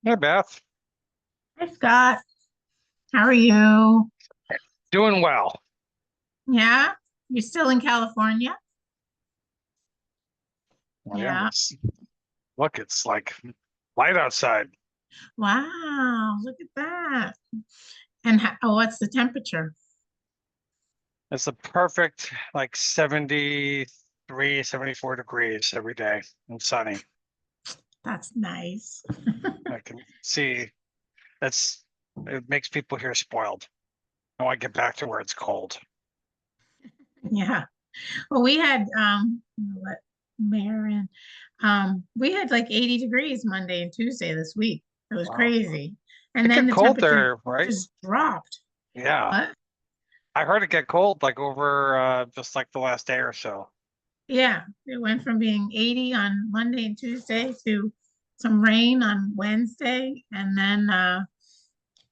Hey Beth, Hi Scott, how are you? doing well. Yeah, you're still in California? Oh, yeah, Yeah. look, it's like light outside. Wow, look at that. And what's the temperature? It's the perfect like 73, 74 degrees every day and sunny. That's nice. I can see that's it makes people here spoiled. I want to get back to where it's cold. Yeah. Well, we had what Marin, we had like 80 degrees Monday and Tuesday this week. It was Wow. crazy. And It then get the cold temperature there, right? just dropped. Yeah. What? I heard it get cold like over just like the last day or so. Yeah, it went from being 80 on Monday and Tuesday to some rain on Wednesday, and then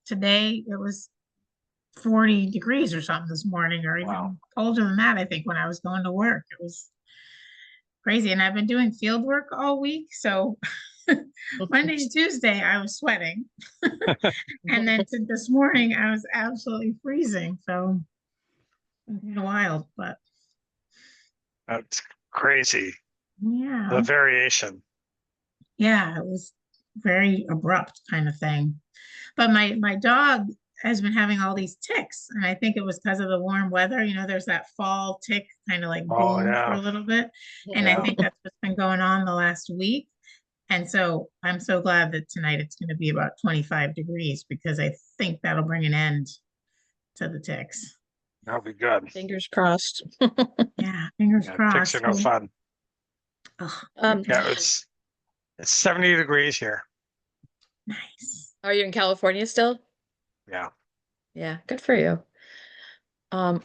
today it was 40 degrees or something this morning, or Wow. even colder than that, I think, when I was going to work. It was crazy. And I've been doing field work all week. So Monday and Tuesday, I was sweating. And then this morning, I was absolutely freezing. So it's kind of wild, but That's crazy. The yeah, variation. yeah, it was very abrupt kind of thing. But my dog has been having all these ticks, and I think it was because of the warm weather. There's that fall tick kind of like Oh boom for yeah. a little bit, and I Yeah. think that's what's been going on the last week. And so I'm so glad that tonight it's going to be about 25 degrees because I think that'll bring an end to the ticks. That'll be good. Fingers crossed. Yeah, fingers Yeah, ticks are crossed. no fun. Oh, Um, Yeah, it's 70 degrees here. nice. are you in California still? Yeah. Yeah, good for you. Um,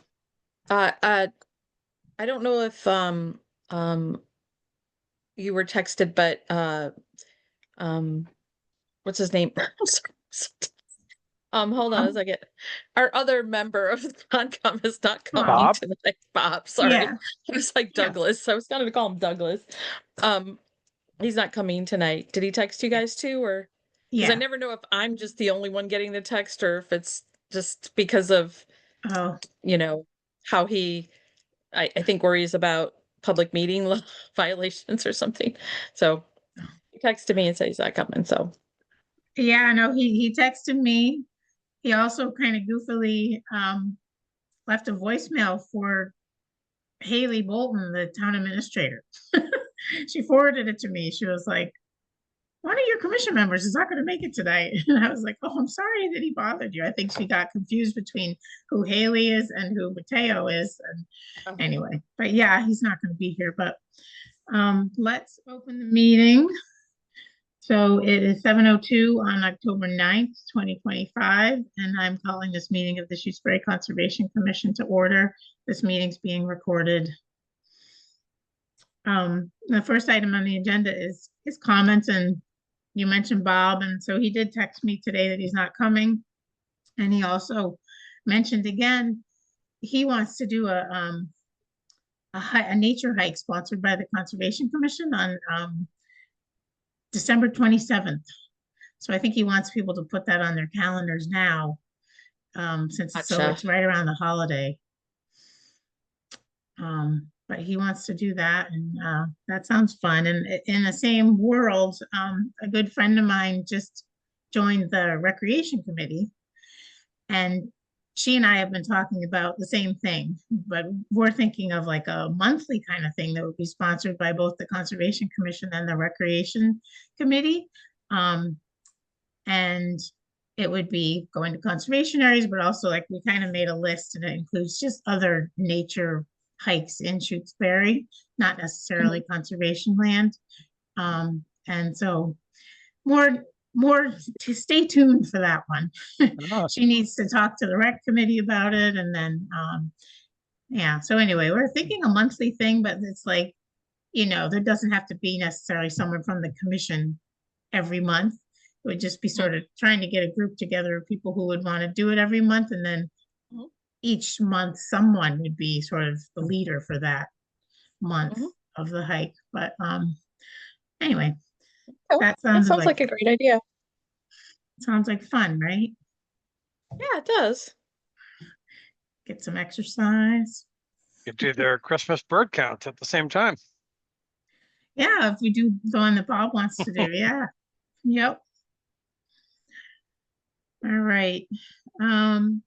uh, uh, I don't know if um you were texted, but um what's his name? Hold on a Um, second. Our other member of the Concom is not coming Bob. tonight. Bob, sorry. Yeah. I was like Yeah. Douglas. I was gonna call him Douglas. Um, he's not coming tonight. Did he text you Yeah. guys too, or because I Yeah. never know if I'm just the only one getting the text or if it's just because of, Oh, you know, how I think worries about public meeting violations or something. So he texted me and said he's not coming. So yeah. No, he texted me. He also kind of goofily left a voicemail for Haley Bolton, the town administrator. She forwarded it to me. She was like, one of your commission members is not going to make it tonight. And I was like, oh, I'm sorry that he bothered you. I think she got confused between who Haley is and who Mateo is. And oh, anyway, but yeah, he's not going to be here. But let's open the meeting. So it is 7:02 on October 9th, 2025, and I'm calling this meeting of the Shutesbury Conservation Commission to order. This meeting's being recorded. The first item on the agenda is comments, and you mentioned Bob, and so he did text me today that he's not coming. And he also mentioned again, he wants to do a nature hike sponsored by the Conservation Commission on December 27th. So I think he wants people to put that on their calendars now, since gotcha. it's right around the holiday. But he wants to do that, and that sounds fun. And in the same world, a good friend of mine just joined the recreation committee, and she and I have been talking about the same thing, but we're thinking of like a monthly kind of thing that would be sponsored by both the Conservation Commission and the Recreation Committee. Um, and it would be going to conservation areas, but also like we kind of made a list and it includes just other nature hikes in Shutesbury, not necessarily conservation land. And so more more to stay tuned for that one. Oh, She needs to talk to the rec committee about it, and then yeah. So anyway, we're thinking a monthly thing, but it's like, there doesn't have to be necessarily someone from the commission every month. It would just be Mhm, sort of trying to get a group together of people who would want to do it every month, and then mhm, each month someone would be sort of the leader for that month mhm. of the hike. But anyway, Oh, that that sounded sounds like like a great idea. Sounds like fun, right? Yeah, it does. Get some exercise. You do their Christmas bird count at the same time. Yeah, if we do the one that Bob wants to do, yeah. Yep. All right. Um,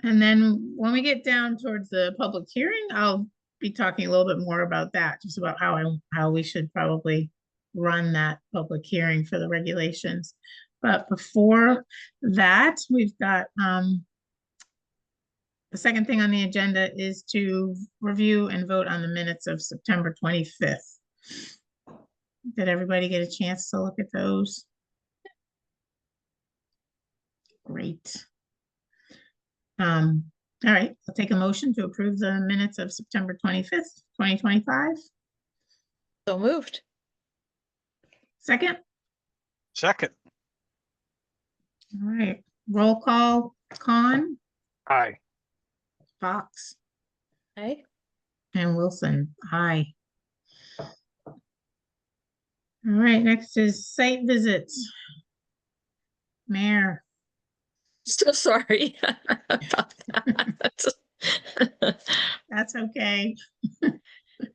and then when we get down towards the public hearing, I'll be talking a little bit more about that, just about how we should probably run that public hearing for the regulations. But before that, we've got the second thing on the agenda is to review and vote on the minutes of September 25th. Did everybody get a chance to look at those? Great. All right, I'll take a motion to approve the minutes of September 25th, 2025. So moved. Second, Second, all right, roll call, Con, aye. Fox, Hey, and Wilson, aye. All right, next is site visits. Mayor, so sorry. about that. that's okay.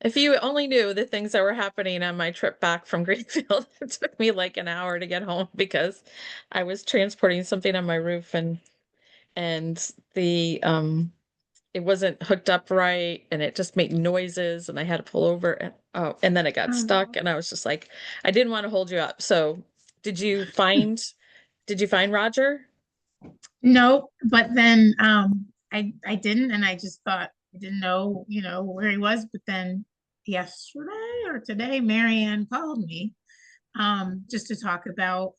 If you only knew the things that were happening on my trip back from Greenfield, it took me like an hour to get home because I was transporting something on my roof and the it wasn't hooked up right and it just made noises and I had to pull over and then it got Oh, stuck no. and I was just like I didn't want to hold you up. So did you find Roger? No, but then I didn't, and I just thought I didn't know, where he was, but then yesterday or today, Marianne called me just to talk about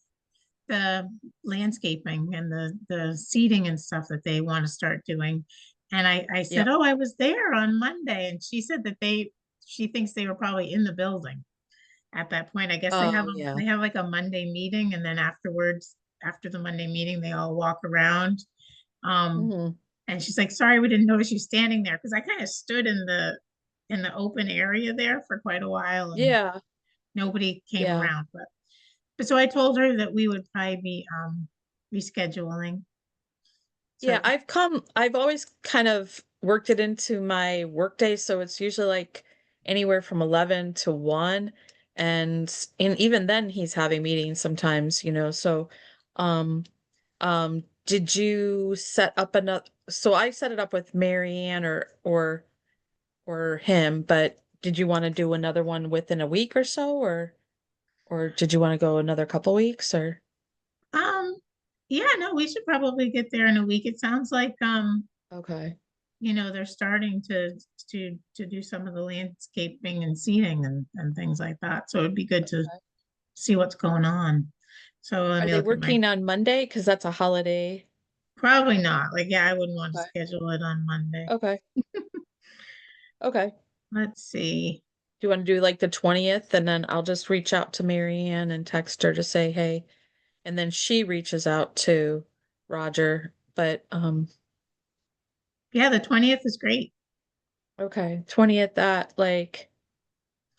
the landscaping and the seating and stuff that they want to start doing. And I said, Yep. "Oh, I was there on Monday," and she said that she thinks they were probably in the building at that point. I guess Oh yeah. they have like a Monday meeting, and then afterwards, after the Monday meeting, they all walk around. Mhm. And she's like, "Sorry, we didn't notice you standing there," because I kind of stood in the open area there for quite a while, and Yeah. nobody came Yeah. around. But so I told her that we would probably be rescheduling. Yeah, So I've always kind of worked it into my workday, so it's usually like anywhere from 11 to 1. And even then he's having meetings sometimes, so um did you set up another so I set it up with Mary Ann or him, but did you want to do another one within a week or so or did you want to go another couple weeks or um yeah, no, we should probably get there in a week. It sounds like okay. they're starting to do some of the landscaping and seating and things like that. So it'd be good to Okay. see what's going on. So let Are me they look at my working on Monday? Because that's a holiday. probably not. Like, yeah, I wouldn't want to Okay. schedule it on Monday. Okay. Okay. Let's see. Do you want to do like the 20th and then I'll just reach out to Mary Ann and text her to say, hey, and then she reaches out to Roger. But Yeah, the 20th is great. okay, 20th at like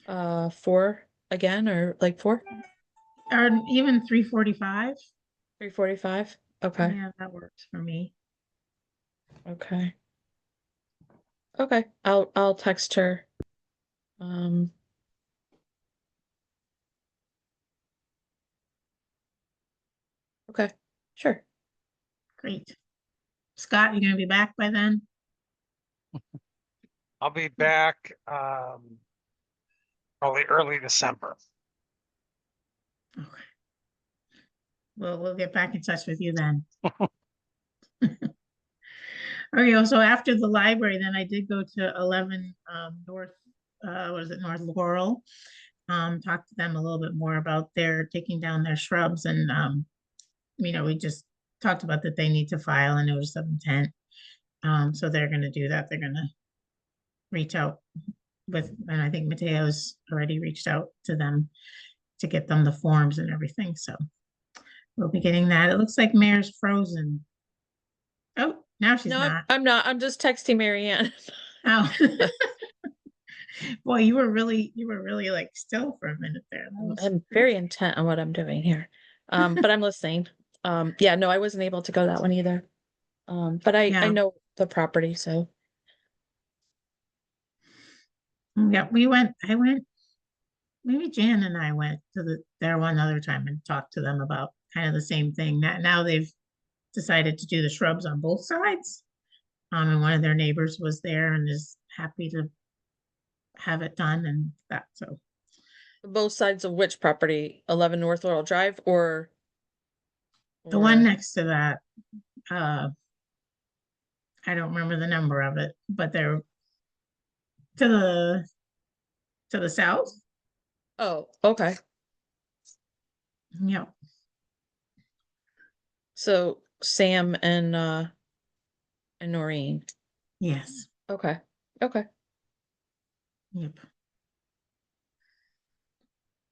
4 again or like 4? Or even 3:45. 3:45? Okay. Yeah, that works for me. Okay. Okay. I'll text her. Um okay. Sure. Great. Scott, you gonna be back by then? I'll be back probably early December. Okay. We'll get back in touch with you then. Okay, so after the library, then I did go to 11 North, what is it, North Laurel. Talk to them a little bit more about their taking down their shrubs and we just talked about that they need to file a notice of intent. So they're gonna do that. They're gonna reach out and I think Mateo's already reached out to them to get them the forms and everything. So we'll be getting that. It looks like Mayor's frozen. Oh, now she's No, not. I'm not. I'm just texting Mary Ann. Oh. Boy, you were really like still for a minute there. That was I'm great. very intent on what I'm doing here. But I'm listening. Yeah, no, I wasn't able to go that one either. But I Yeah. know the property, so. Yeah, I went, maybe Jan and I went to there one other time and talked to them about kind of the same thing. Now they've decided to do the shrubs on both sides. And one of their neighbors was there and is happy to have it done and that, so. Both sides of which property? 11 North Laurel Drive or? The one or- next to that, I don't remember the number of it, but they're to the south. Oh, okay. Yeah, So Sam and Noreen. yes, Okay. Okay. yep.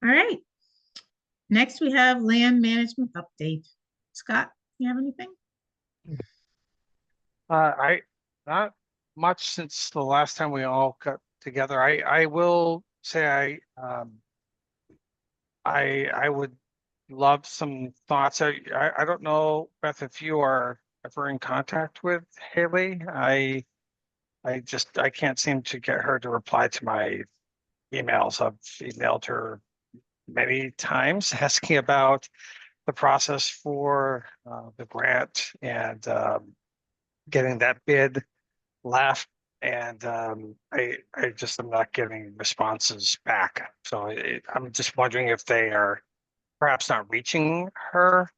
All right. Next, we have land management update. Scott, you have anything? Not much since the last time we all got together. I will say I would love some thoughts. I don't know, Beth, if you are ever in contact with Haley. I can't seem to get her to reply to my emails. I've emailed her many times asking about the process for the grant and getting that bid left. And I just am not getting responses back. So I'm just wondering if they are perhaps not reaching her,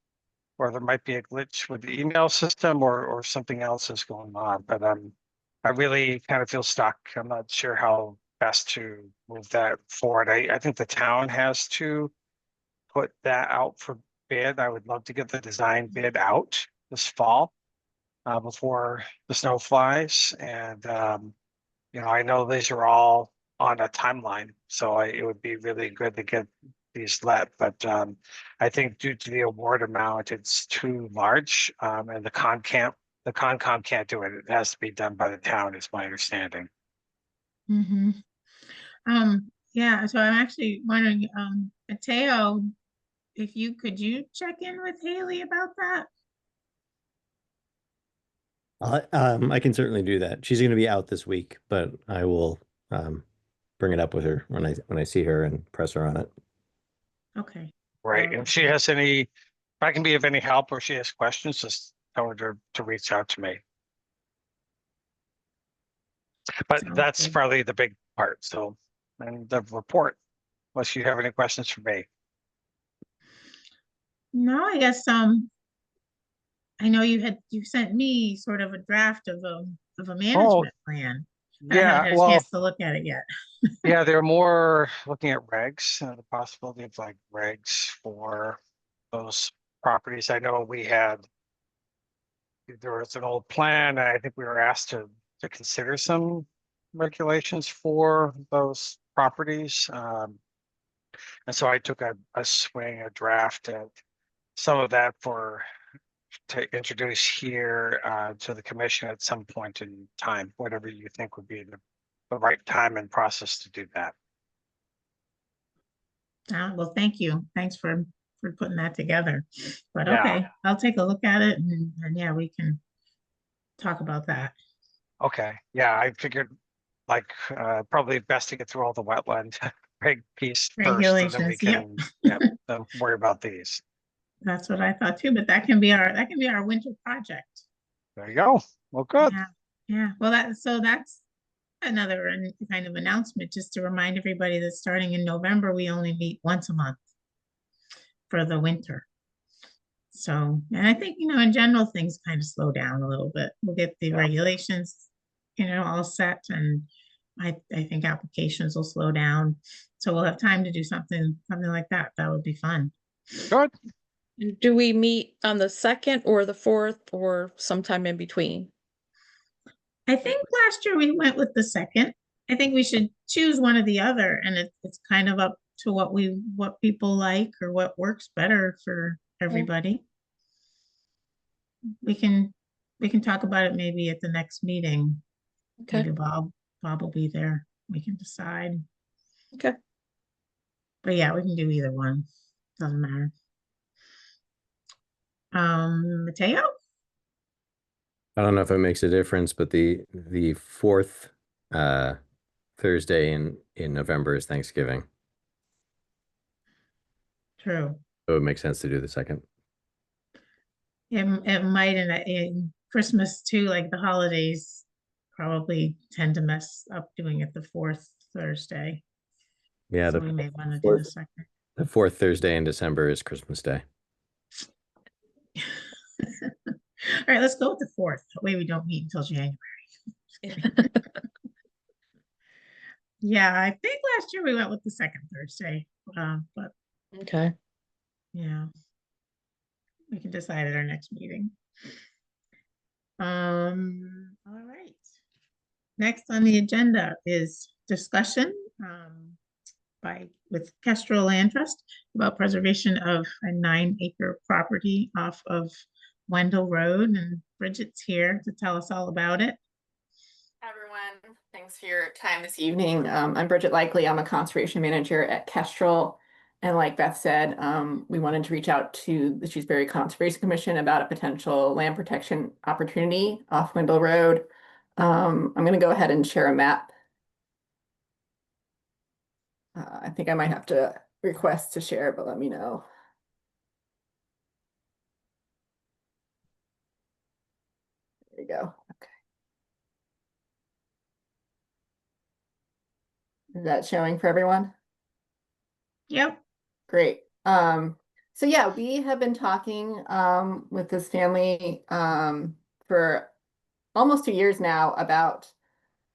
or there might be a glitch with the email system, or something else is going on. But I really kind of feel stuck. I'm not sure how best to move that forward. I think the town has to put that out for bid. I would love to get the design bid out this fall before the snow flies. And I know these are all on a timeline, so it would be really good to get these let. But I think due to the award amount, it's too large, and the Concom can't do it. It has to be done by the town, is my understanding. Mm-hmm. Yeah, so I'm actually wondering, Mateo, if could you check in with Haley about that? I can certainly do that. She's going to be out this week, but I will bring it up with her when I see her and press her on it. Okay. Right. And if she has if I can be of any help or she has questions, just tell her to reach out to me. But Sounds that's good. probably the big part. So, and the report, unless you have any questions for me. No, I guess, I know you sent me sort of a draft of a management plan. I haven't Yeah, had a well, chance to look at it yet. yeah, they're more looking at regs, the possibility of like regs for those properties. I know there was an old plan, and I think we were asked to consider some regulations for those properties. And so I took a draft at some of that to introduce here to the commission at some point in time, whatever you think would be the right time and process to do that. Well, thank you. Thanks for putting that together. But Yeah. okay, I'll take a look at it and yeah, we can talk about that. Okay, yeah, I figured like probably best to get through all the wetland reg piece first, and then we Regulations, yep. can then worry about these. That's what I thought too, but that can be our winter project. There you go. Well, good. Yeah, yeah. Well, that's another kind of announcement, just to remind everybody that starting in November, we only meet once a month for the winter. So, and I think, in general, things kind of slow down a little bit. We'll get the Yeah. regulations, all set, and I think applications will slow down. So we'll have time to do something like that. That would be fun. Good. Do we meet on the 2nd or the 4th or sometime in between? I think last year we went with the 2nd. I think we should choose one or the other, and it's kind of up to what people like or what works better for everybody. We can talk about it maybe at the next meeting. Okay. Maybe Bob will be there. We can decide. Okay. But yeah, we can do either one. Doesn't matter. Mateo? I don't know if it makes a difference, but the fourth Thursday in November is Thanksgiving. True. So it makes sense to do the second. It might in Christmas too, like the holidays probably tend to mess up doing it the fourth Thursday. Yeah, So we may want to do the fourth, second. the fourth Thursday in December is Christmas Day. All right, let's go with the fourth. That way we don't meet until January. Yeah, I think last year we went with the second Thursday, but Okay. yeah, we can decide at our next meeting. All right. Next on the agenda is discussion with Kestrel Land Trust about preservation of a 9-acre property off of Wendell Road, and Bridget's here to tell us all about it. Hi, everyone. Thanks for your time this evening. I'm Bridget Likely. I'm a conservation manager at Kestrel. And like Beth said, we wanted to reach out to the Shrewsbury Conservation Commission about a potential land protection opportunity off Wendell Road. I'm going to go ahead and share a map. I think I might have to request to share, but let me know. There you go. Okay. Is that showing for everyone? Yep. Great. So yeah, we have been talking with this family for almost 2 years now about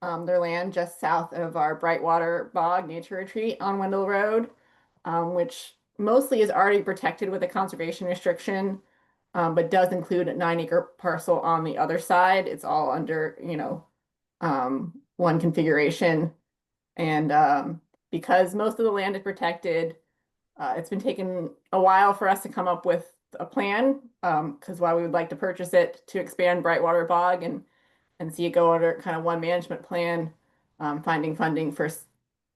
their land just south of our Brightwater Bog Nature Retreat on Wendell Road, which mostly is already protected with a conservation restriction, but does include a 9-acre parcel on the other side. It's all under, one configuration. And because most of the land is protected, it's been taking a while for us to come up with a plan, because while we would like to purchase it to expand Brightwater Bog and see it go under kind of one management plan, finding funding for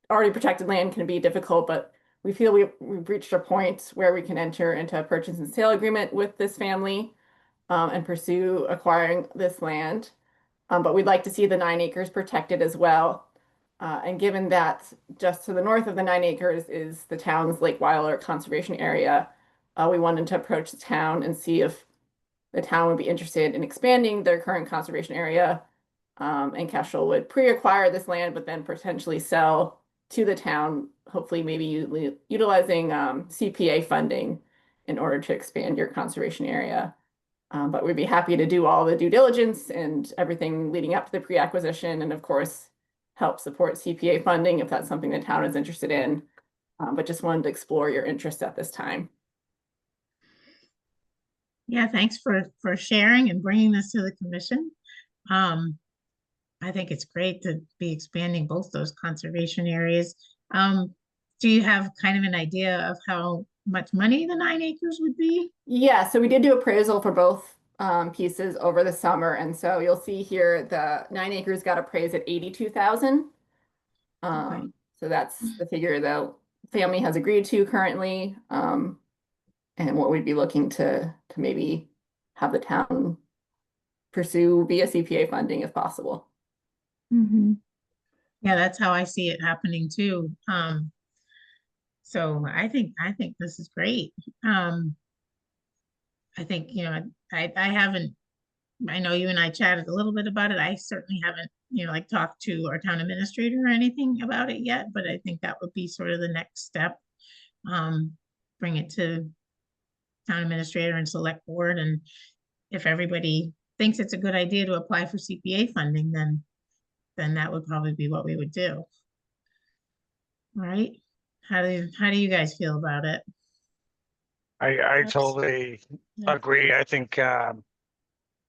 already protected land can be difficult, but we feel we've reached a point where we can enter into a purchase and sale agreement with this family and pursue acquiring this land. But we'd like to see the 9 acres protected as well. And given that just to the north of the 9 acres is the town's Lake Weiler Conservation Area, we wanted to approach the town and see if the town would be interested in expanding their current conservation area. And Kestrel would pre-acquire this land, but then potentially sell to the town, hopefully maybe utilizing CPA funding in order to expand your conservation area. But we'd be happy to do all the due diligence and everything leading up to the pre-acquisition, and of course, help support CPA funding if that's something the town is interested in. But just wanted to explore your interest at this time. Yeah, thanks for sharing and bringing this to the commission. I think it's great to be expanding both those conservation areas. Do you have kind of an idea of how much money the 9 acres would be? Yeah, so we did do appraisal for both pieces over the summer, and so you'll see here the 9 acres got appraised at 82,000. Okay. So that's the figure the family has agreed to currently, and what we'd be looking to maybe have the town pursue via CPA funding if possible. Yeah, that's how I see it happening too. So I think this is great. I think, I haven't, I know you and I chatted a little bit about it. I certainly haven't, like talked to our town administrator or anything about it yet, but I think that would be sort of the next step. Bring it to town administrator and select board, and if everybody thinks it's a good idea to apply for CPA funding, then that would probably be what we would do. All right. How do you guys feel about it? I totally agree. I think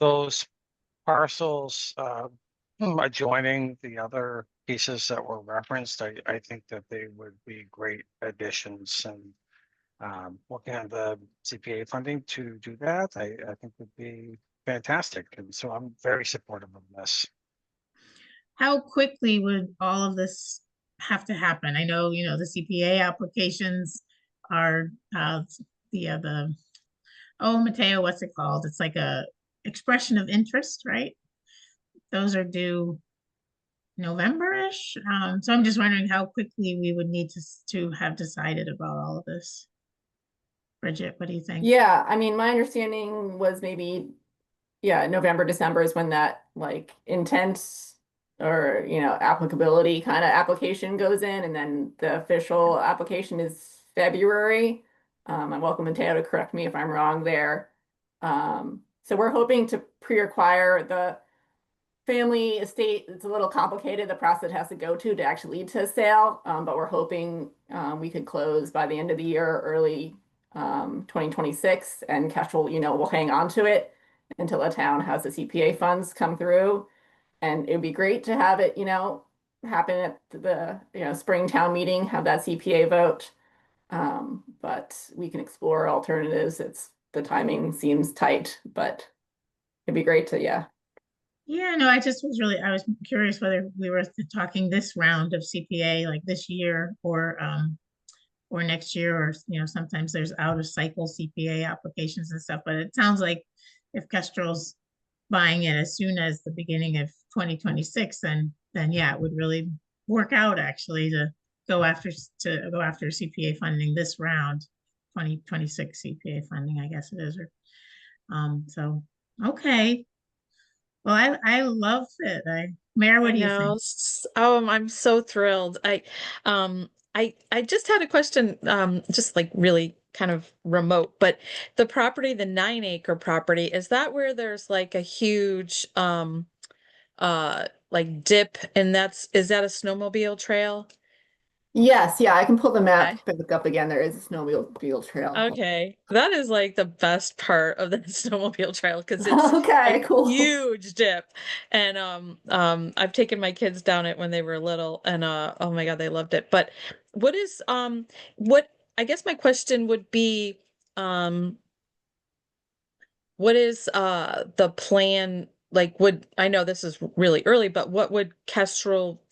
those parcels adjoining the other pieces that were referenced, I think that they would be great additions, and looking at the CPA funding to do that, I think would be fantastic. And so I'm very supportive of this. How quickly would all of this have to happen? I know, the CPA applications are the oh, Mateo, what's it called? It's like a expression of interest, right? Those are due November-ish. So I'm just wondering how quickly we would need to have decided about all of this. Bridget, what do you think? Yeah, I mean, my understanding was maybe, yeah, November, December is when that like intent or, applicability kind of application goes in, and then the official application is February. I welcome Mateo to correct me if I'm wrong there. So we're hoping to pre-acquire the family estate. It's a little complicated, the process it has to go to actually lead to a sale, but we're hoping we could close by the end of the year, early 2026, and Kestrel, will hang on to it until the town has the CPA funds come through. And it'd be great to have it, happen at the, spring town meeting, have that CPA vote. But we can explore alternatives. The timing seems tight, but it'd be great to, yeah. Yeah, no, I was curious whether we were talking this round of CPA like this year or next year, or sometimes there's out of cycle CPA applications and stuff, but it sounds like if Kestrel's buying it as soon as the beginning of 2026, then yeah, it would really work out actually to go after CPA funding this round, 2026 CPA funding, I guess it is. So okay. Well, I love it. Mayor, what I do you know. think? Oh, I'm so thrilled. I just had a question, just like really kind of remote, but the property, the 9-acre property, is that where there's like a huge, like dip, and is that a snowmobile trail? Yes, yeah, I can pull the Okay. map back up again. There is a snowmobile trail. Okay, that is like the best part of the snowmobile trail because it's Okay, a cool. huge dip. And I've taken my kids down it when they were little, and oh my God, they loved it. But what is what I guess my question would be, um what is the plan, like, would I know this is really early, but what would Kestrel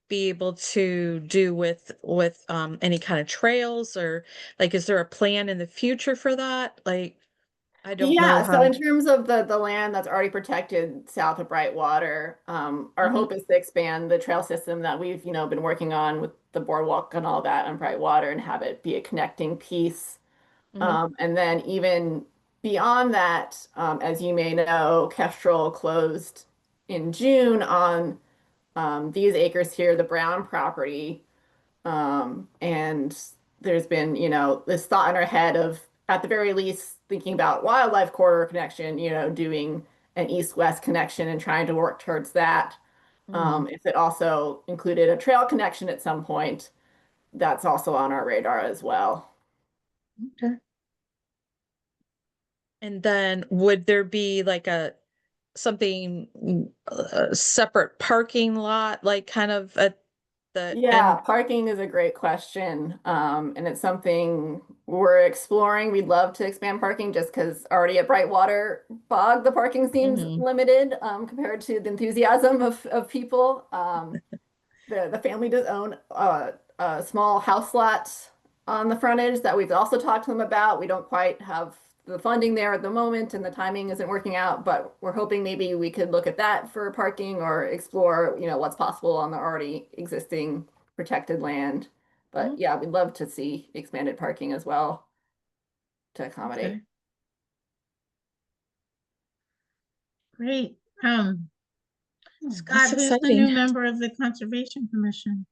be able to do with any kind of trails, or like is there a plan in the future for that? Like I don't know Yeah, so how. in terms of the land that's already protected south of Brightwater, our Mhm, hope is to expand the trail system that we've, been working on with the boardwalk and all that on Brightwater, and have it be a connecting piece. mhm, And then even beyond that, as you may know, Kestrel closed in June on these acres here, the Brown property. And there's been, this thought in our head of, at the very least, thinking about wildlife corridor connection, doing an east-west connection and trying to work towards that. mhm. If it also included a trail connection at some point, that's also on our radar as well. Okay. And then would there be like a something, a separate parking lot, like kind of at the Yeah, end? parking is a great question. And it's something we're exploring. We'd love to expand parking just because already at Brightwater Bog, the parking seems Mhm. limited compared to the enthusiasm of people. The family does own a small house lot on the frontage that we've also talked to them about. We don't quite have the funding there at the moment, and the timing isn't working out, but we're hoping maybe we could look at that for parking or explore, what's possible on the already existing protected land. But Mhm. yeah, we'd love to see expanded parking as well to accommodate. Okay. Great. Oh, that's Scott, who's the exciting. new member of the Conservation Commission?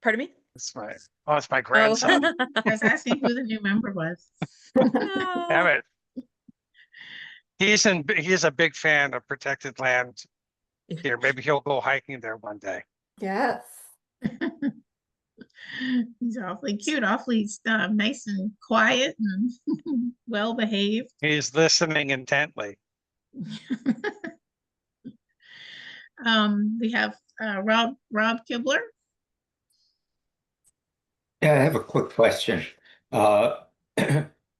Pardon me? It's my Oh. grandson. I was asking who the new member was. No. Emmett. He's a big fan of protected land here. Maybe he'll go hiking there one day. Yes. He's awfully cute, awfully nice and quiet and well behaved. He's listening intently. We have Rob Kibler. Yeah, I have a quick question. Uh,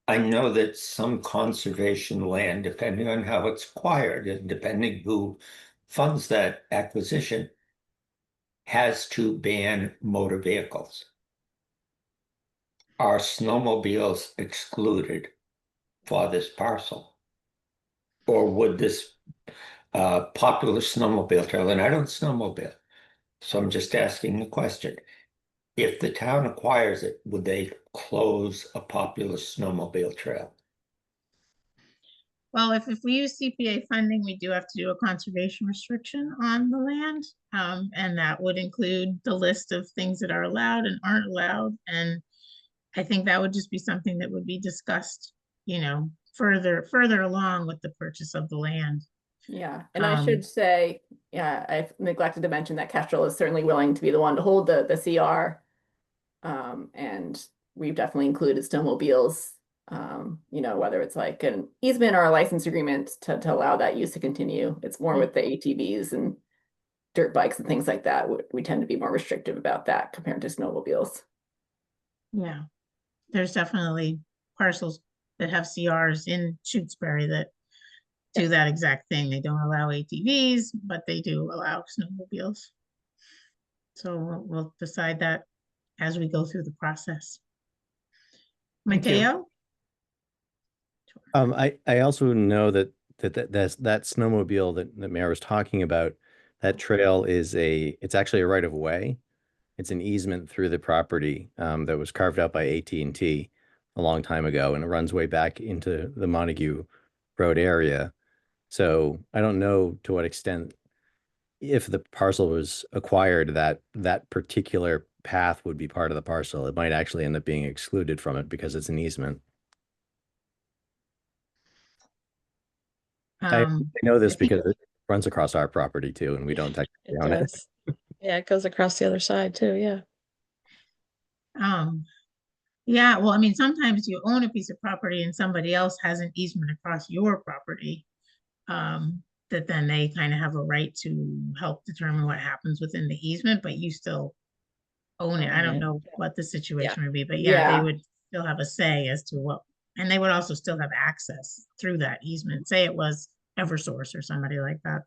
I know that some conservation land, depending on how it's acquired and depending who funds that acquisition, has to ban motor vehicles. Are snowmobiles excluded? for this parcel? Or would this popular snowmobile trail, and I don't snowmobile, so I'm just asking the question. If the town acquires it, would they close a popular snowmobile trail? Well, if we use CPA funding, we do have to do a conservation restriction on the land. And that would include the list of things that are allowed and aren't allowed. And I think that would just be something that would be discussed, you know, further along with the purchase of the land. Yeah, and I should Um, say, yeah, I've neglected to mention that Kestrel is certainly willing to be the one to hold the CR. And we've definitely included snowmobiles, you know, whether it's like an easement or a license agreement to allow that use to continue. It's more with the ATVs and dirt bikes and things like that. We tend to be more restrictive about that compared to snowmobiles. Yeah, there's definitely parcels that have CRs in Shutesbury that do that exact thing. They don't allow ATVs, but they do allow snowmobiles. So we'll decide that as we go through the process. Thank you. Mateo? I also know that snowmobile that Mayor was talking about, that trail it's actually a right of way. It's an easement through the property that was carved out by AT&T a long time ago, and it runs way back into the Montague Road area. So I don't know to what extent, if the parcel was acquired, that particular path would be part of the parcel. It might actually end up being excluded from it because it's an easement. I know this I think- because it runs across our property too, and we don't technically It own it. does. Yeah, it goes across the other side too, yeah. Yeah, well, I mean, sometimes you own a piece of property and somebody else has an easement across your property. That then they kind of have a right to help determine what happens within the easement, but you still own it. I Own don't it. know what the situation would be, but yeah, Yeah. they would still have a say as to what, and they would also still have access through that easement. Say it was Eversource or somebody like that,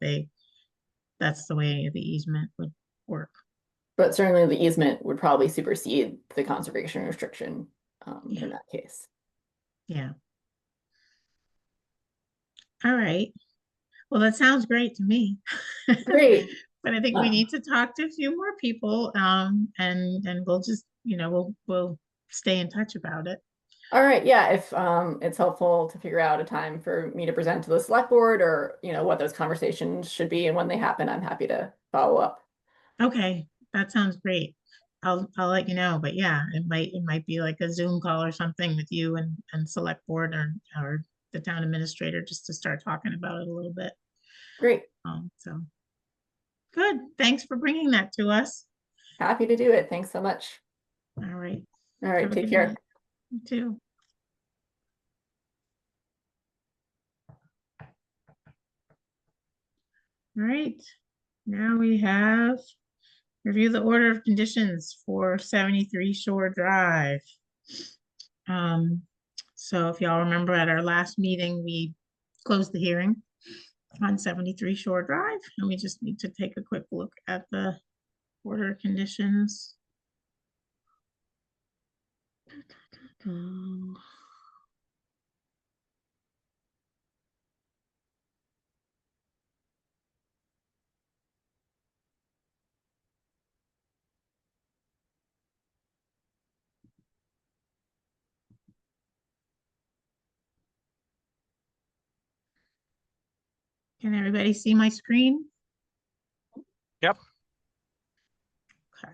that's the way the easement would work. But certainly the easement would probably supersede the conservation restriction Yeah. in that case. Yeah. All right. Well, that sounds great to me. Great. But I think we need to talk to a few more people, and we'll just, you know, we'll stay in touch about it. All right, yeah, if it's helpful to figure out a time for me to present to the select board, or you know what those conversations should be and when they happen, I'm happy to follow up. Okay, that sounds great. I'll let you know, but yeah, it might be like a Zoom call or something with you and select board or the town administrator, just to start talking about it a little bit. Great, So good. Thanks for bringing that to us. happy to do it. Thanks so much. All right. All right, Have a take good care. night. You too. All right. Now we have review the order of conditions for 73 Shore Drive. So if y'all remember at our last meeting, we closed the hearing on 73 Shore Drive, and we just need to take a quick look at the order of conditions. Can everybody see my screen? Yep. Okay.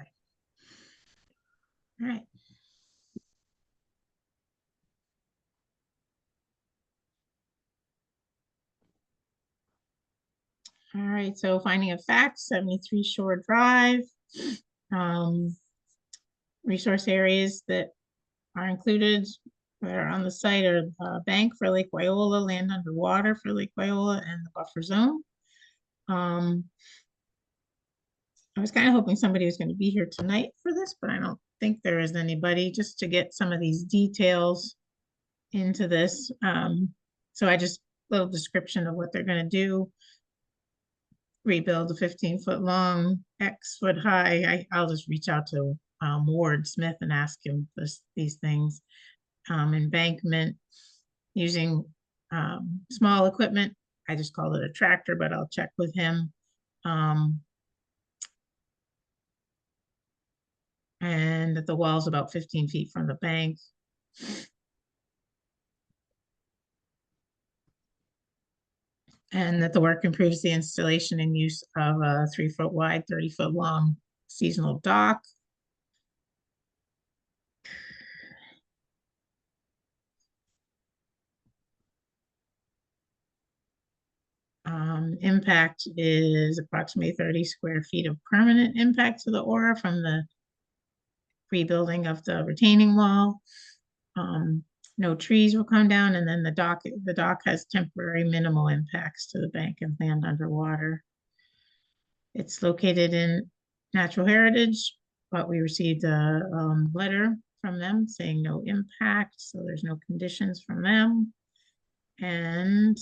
All right. All right, so finding of facts, 73 Shore Drive. Resource areas that are included that are on the site are bank for Lake Wyola, land underwater for Lake Wyola, and the buffer zone. I was kind of hoping somebody was going to be here tonight for this, but I don't think there is anybody, just to get some of these details into this. So I just, little description of what they're going to do. Rebuild a 15-foot long, X foot high. I'll just reach out to Ward Smith and ask him these things. Embankment, using small equipment. I just called it a tractor, but I'll check with him. And that the wall's about 15 feet from the bank. And that the work improves the installation and use of a 3-foot wide, 30-foot long seasonal dock. Impact is approximately 30 square feet of permanent impact to the aura from the rebuilding of the retaining wall. No trees will come down, and then the dock has temporary minimal impacts to the bank and land underwater. It's located in natural heritage, but we received a letter from them saying no impact, so there's no conditions from them. And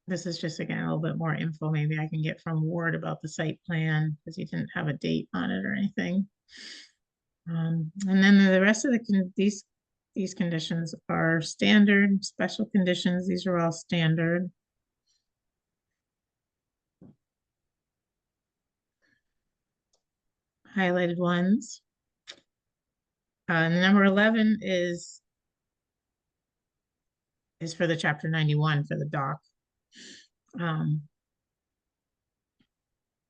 this is just, again, a little bit more info maybe I can get from Ward about the site plan, because he didn't have a date on it or anything. And then the rest of these conditions are standard, special conditions. These are all standard. Highlighted ones. And number 11 is for the chapter 91 for the dock.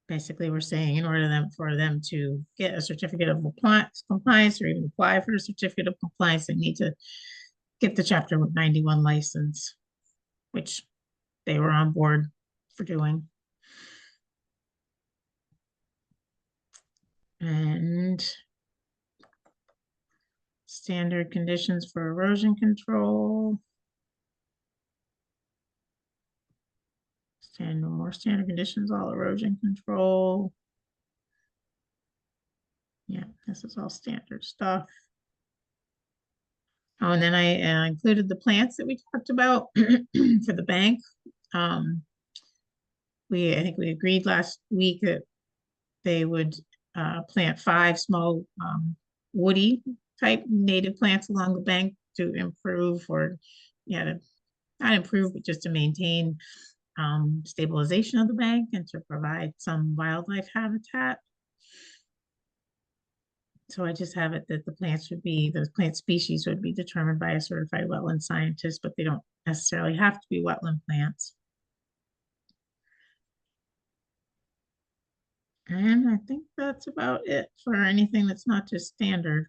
Basically, we're saying in order for them to get a certificate of compliance or even apply for a certificate of compliance, they need to get the chapter 91 license, which they were on board for doing. And standard conditions for erosion control. More standard conditions, all erosion control. Yeah, this is all standard stuff. Oh, and then I included the plants that we talked about for the bank. I think we agreed last week that they would plant 5 small woody type native plants along the bank to improve, or not improve, but just to maintain stabilization of the bank and to provide some wildlife habitat. So I just have it that the plant species would be determined by a certified wetland scientist, but they don't necessarily have to be wetland plants. And I think that's about it for anything that's not just standard.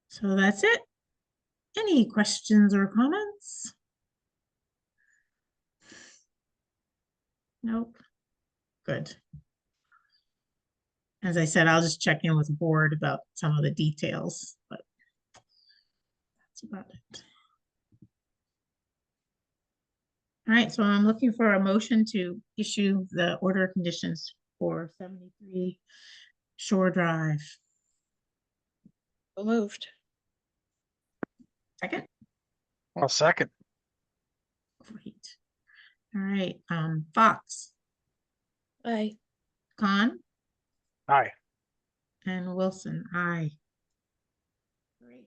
So that's it. Any questions or comments? Nope. Good. As I said, I'll just check in with the board about some of the details, but that's about it. All right, so I'm looking for a motion to issue the order of conditions for 73 Shore Drive. So moved. Second? Well, second. Great. All right, Fox, Aye. Khan, Aye. and Wilson, aye. Great.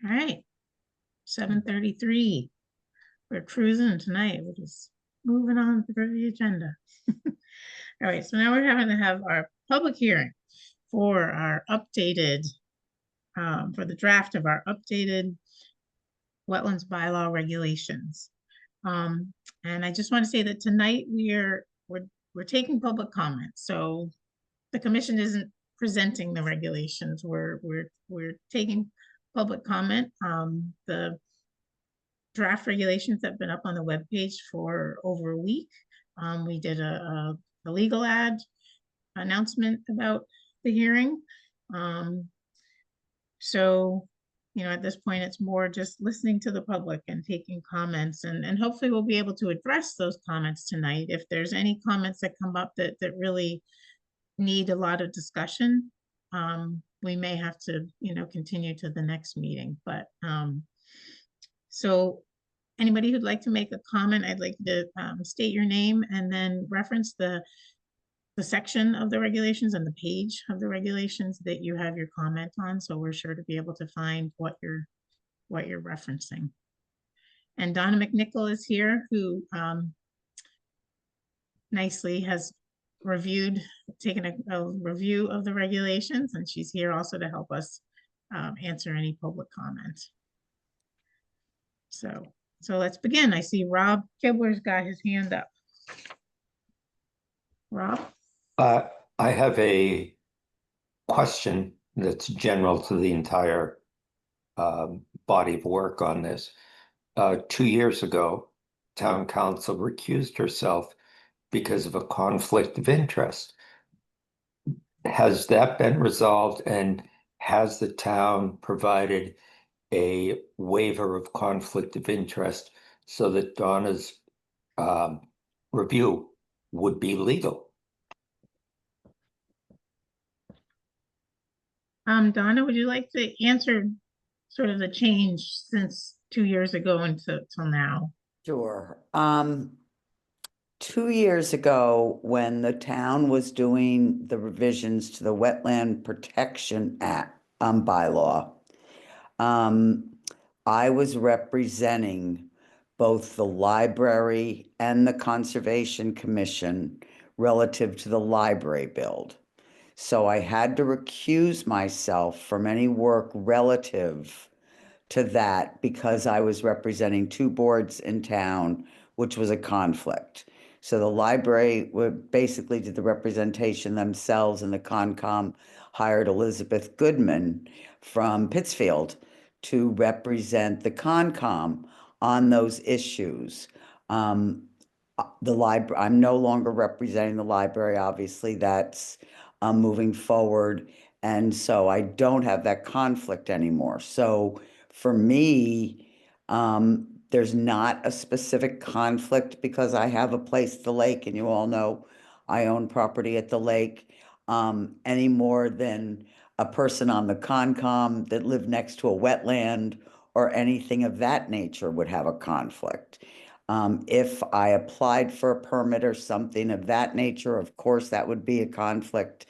All right, 7:33. We're cruising tonight. We're just moving on through the agenda. All right, so now we're having to have our public hearing for our updated, for the draft of our updated wetlands bylaw regulations. And I just want to say that tonight we're taking public comments. So the commission isn't presenting the regulations. We're taking public comment. The draft regulations have been up on the webpage for over a week. We did a legal ad announcement about the hearing. So, at this point, it's more just listening to the public and taking comments, and hopefully we'll be able to address those comments tonight. If there's any comments that come up that really need a lot of discussion, we may have to, continue to the next meeting, but, so anybody who'd like to make a comment, I'd like you to state your name and then reference the section of the regulations and the page of the regulations that you have your comment on, so we're sure to be able to find what you're referencing. And Donna McNichol is here, who nicely has taken a review of the regulations, and she's here also to help us answer any public comments. So let's begin. I see Rob Kibler's got his hand up. Rob? I have a question that's general to the entire body of work on this. 2 years ago, town council recused herself because of a conflict of interest. Has that been resolved, and has the town provided a waiver of conflict of interest so that Donna's review would be legal? Donna, would you like to answer sort of the change since 2 years ago until now? Sure. 2 years ago, when the town was doing the revisions to the Wetland Protection Act bylaw, I was representing both the library and the Conservation Commission relative to the library build. So I had to recuse myself from any work relative to that because I was representing two boards in town, which was a conflict. So the library basically did the representation themselves, and the Concom hired Elizabeth Goodman from Pittsfield to represent the Concom on those issues. The library, I'm no longer representing the library, obviously that's moving forward. And so I don't have that conflict anymore. So for me, there's not a specific conflict because I have a place at the lake, and you all know I own property at the lake, any more than a person on the Concom that lived next to a wetland or anything of that nature would have a conflict. If I applied for a permit or something of that nature, of course, that would be a conflict.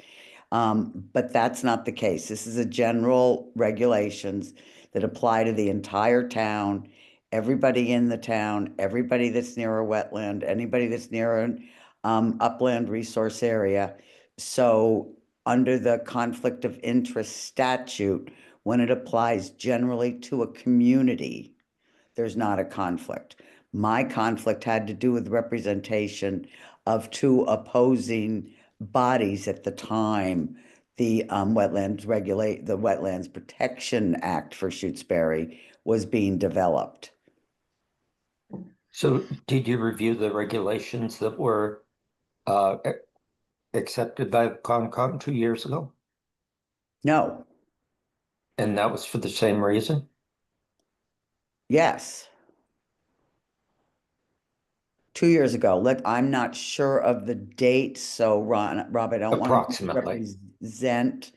But that's not the case. This is a general regulations that apply to the entire town, everybody in the town, everybody that's near a wetland, anybody that's near an upland resource area. So under the conflict of interest statute, when it applies generally to a community, there's not a conflict. My conflict had to do with representation of two opposing bodies at the time. The Wetlands Protection Act for Shutesbury was being developed. So did you review the regulations that were accepted by Concom 2 years ago? No. And that was for the same reason? Yes. 2 years ago. I'm not sure of the date, so Rob, I don't want to Approximately. represent.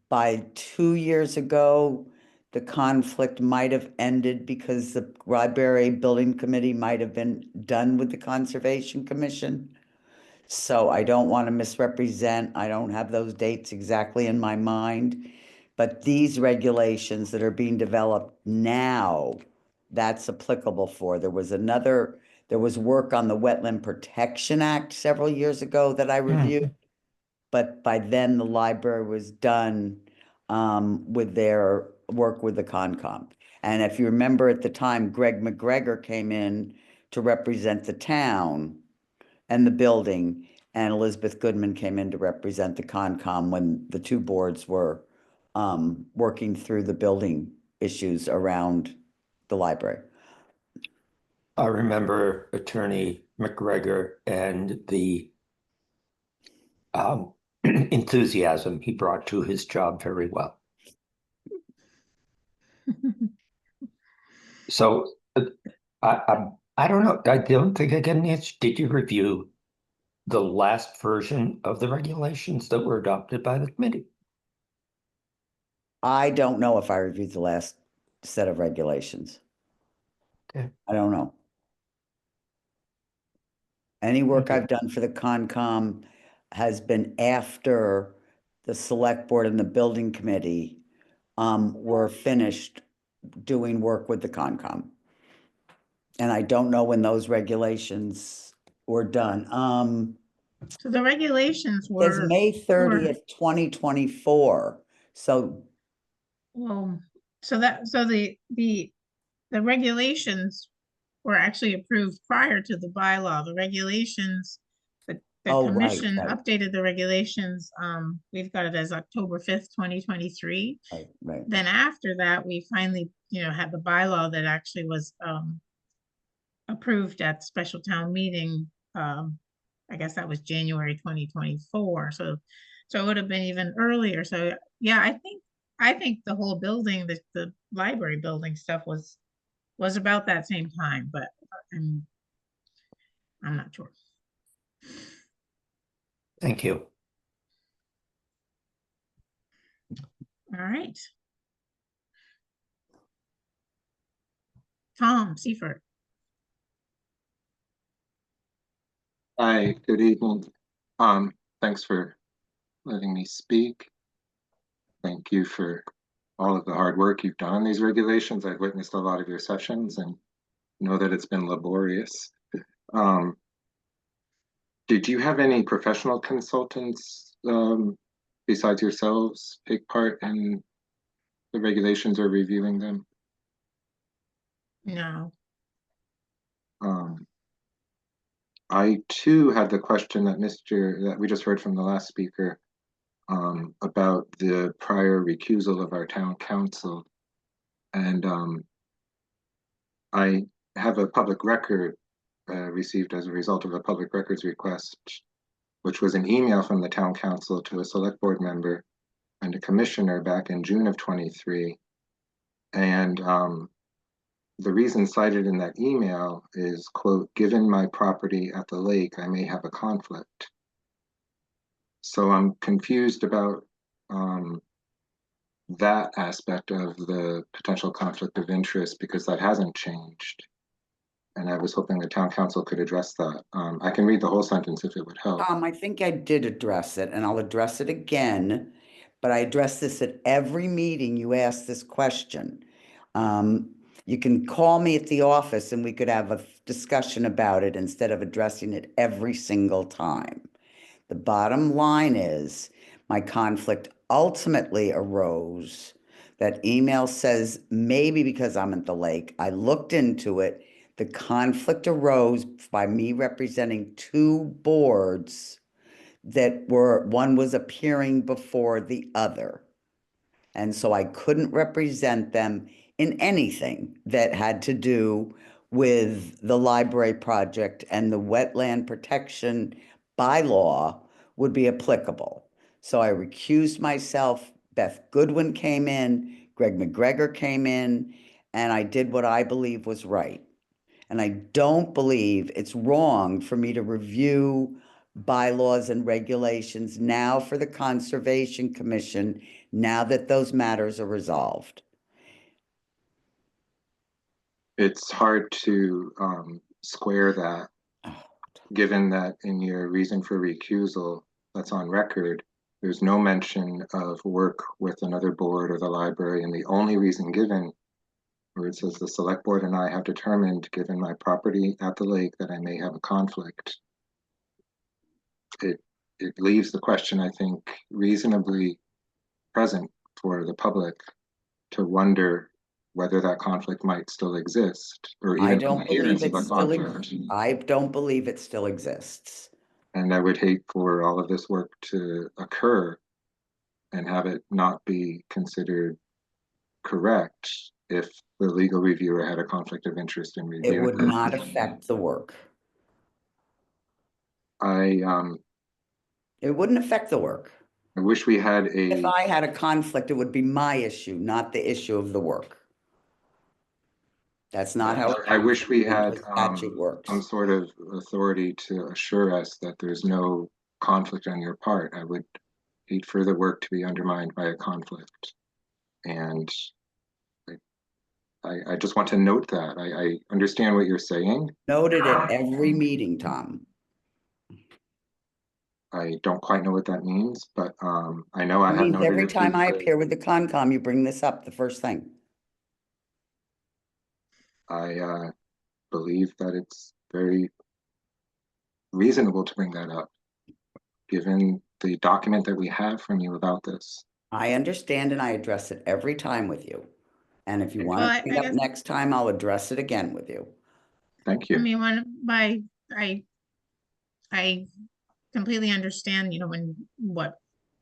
By 2 years ago, the conflict might have ended because the library building committee might have been done with the Conservation Commission. So I don't want to misrepresent. I don't have those dates exactly in my mind. But these regulations that are being developed now, that's applicable for. There was work on the Wetland Protection Act several years ago that I reviewed. But by then the library was done with their work with the Concom. And if you remember at the time, Greg McGregor came in to represent the town and the building, and Elizabeth Goodman came in to represent the Concom when the two boards were working through the building issues around the library. I remember Attorney McGregor and the enthusiasm he brought to his job very well. So I don't know. I don't think I get an answer. Did you review the last version of the regulations that were adopted by the committee? I don't know if I reviewed the last set of regulations. Okay. I don't know. Any work Okay. I've done for the Concom has been after the select board and the building committee were finished doing work with the Concom. And I don't know when those regulations were done. So the regulations There's were, May 30th, 2024. So well, so the regulations were actually approved prior to the bylaw. The regulations, the Oh, right, commission right. updated the regulations. We've got it as October 5th, 2023. right. Then after that, we finally, had the bylaw that actually was approved at the special town meeting. I guess that was January 2024. So it would have been even earlier. So yeah, I think the whole building, the library building stuff was about that same time, but I'm not sure. Thank you. All right. Tom Seifert. Hi, good evening. Thanks for letting me speak. Thank you for all of the hard work you've done on these regulations. I've witnessed a lot of your sessions and know that it's been laborious. Did you have any professional consultants besides yourselves take part in the regulations or reviewing them? No. I too had the question that we just heard from the last speaker about the prior recusal of our town council. And I have a public record received as a result of a public records request, which was an email from the town council to a select board member and a commissioner back in June of 23. And the reason cited in that email is, quote, "Given my property at the lake, I may have a conflict." So I'm confused about that aspect of the potential conflict of interest because that hasn't changed. And I was hoping the town council could address that. I can read the whole sentence if it would help. I think I did address it, and I'll address it again, but I address this at every meeting you ask this question. You can call me at the office and we could have a discussion about it instead of addressing it every single time. The bottom line is my conflict ultimately arose. That email says maybe because I'm at the lake. I looked into it. The conflict arose by me representing two boards that one was appearing before the other. And so I couldn't represent them in anything that had to do with the library project, and the wetland protection bylaw would be applicable. So I recused myself. Beth Goodwin came in, Greg McGregor came in, and I did what I believe was right. And I don't believe it's wrong for me to review bylaws and regulations now for the Conservation Commission, now that those matters are resolved. It's hard to square that, given that in your reason for recusal that's on record, there's no mention of work with another board or the library, and the only reason given, where it says the select board and I have determined, given my property at the lake, that I may have a conflict. It leaves the question, I think, reasonably present for the public to wonder whether that conflict might still exist, or I even don't believe it still I don't believe it still exists. And I would hate for all of this work to occur and have it not be considered correct if the legal reviewer had a conflict of interest in reviewing. It would not affect the work. It wouldn't affect the work. I wish we had If I had a conflict, it would be my issue, not the issue of the work. That's not how I wish we had statute works. some sort of authority to assure us that there's no conflict on your part. I would hate for the work to be undermined by a conflict. And I just want to note that. I understand what you're saying. Noted at every meeting, Tom. I don't quite know what that means, but I know I It have means noted every it time I previously. appear with the Concom, you bring this up the first thing. I believe that it's very reasonable to bring that up, given the document that we have from you about this. I understand and I address it every time with you. And if you want Well, to I bring it up guess- next time, I'll address it again with you. Thank I you. mean, I completely understand, when what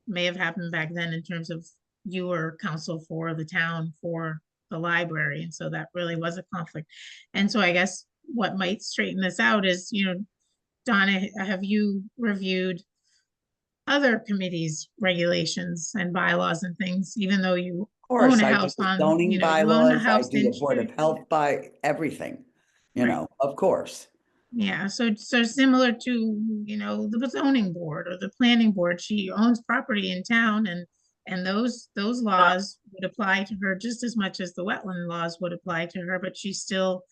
may have happened back then in terms of you were counsel for the town for the library, and so that really was a conflict. And so I guess what might straighten this out is, Donna, have you reviewed other committees' regulations and bylaws and things, even though you Of course, own a I do house the on, zoning you own a bylaws, I house do the in Board of Shrewsbury. Health by everything, Right. of course. Yeah, so similar to, the zoning board or the planning board, she owns property in town, and those laws would apply to her just as much as the wetland laws would apply to her, but she still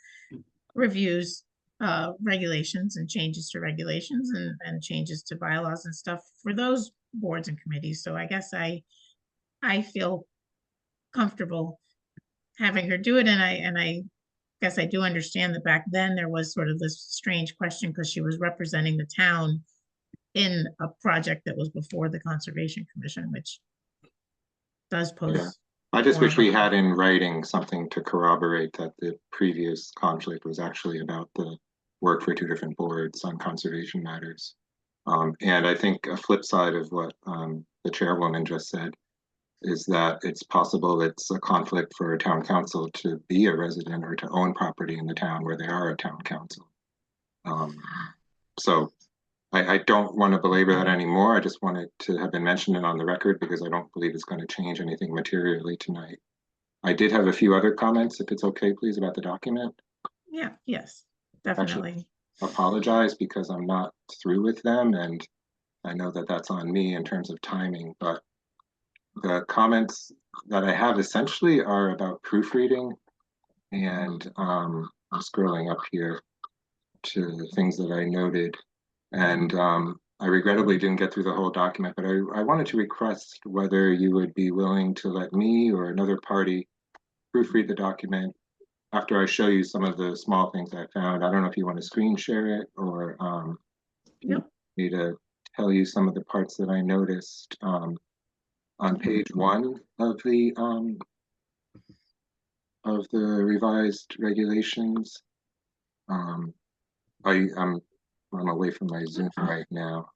reviews regulations and changes to regulations and changes to bylaws and stuff for those boards and committees. So I guess I feel comfortable having her do it, and I guess I do understand that back then there was sort of this strange question because she was representing the town in a project that was before the Conservation Commission, which does Yeah. pose. I just wish we more- had in writing something to corroborate that the previous conflict was actually about the work for two different boards on conservation matters. And I think a flip side of what the chairwoman just said is that it's possible it's a conflict for a town council to be a resident or to own property in the town where they are a town council. So I don't want to belabor that anymore. I just want it to have been mentioned and on the record because I don't believe it's going to change anything materially tonight. I did have a few other comments, if it's okay, please, about the document. Yeah, yes, definitely. Apologize because I'm not through with them, and I know that that's on me in terms of timing, but the comments that I have essentially are about proofreading, and I'm scrolling up here to things that I noted, and I regrettably didn't get through the whole document, but I wanted to request whether you would be willing to let me or another party proofread the document after I show you some of the small things I found. I don't know if you want to screen share it or Yep. me to tell you some of the parts that I noticed on page 1 of the revised regulations. I'm away from my Zoom right now.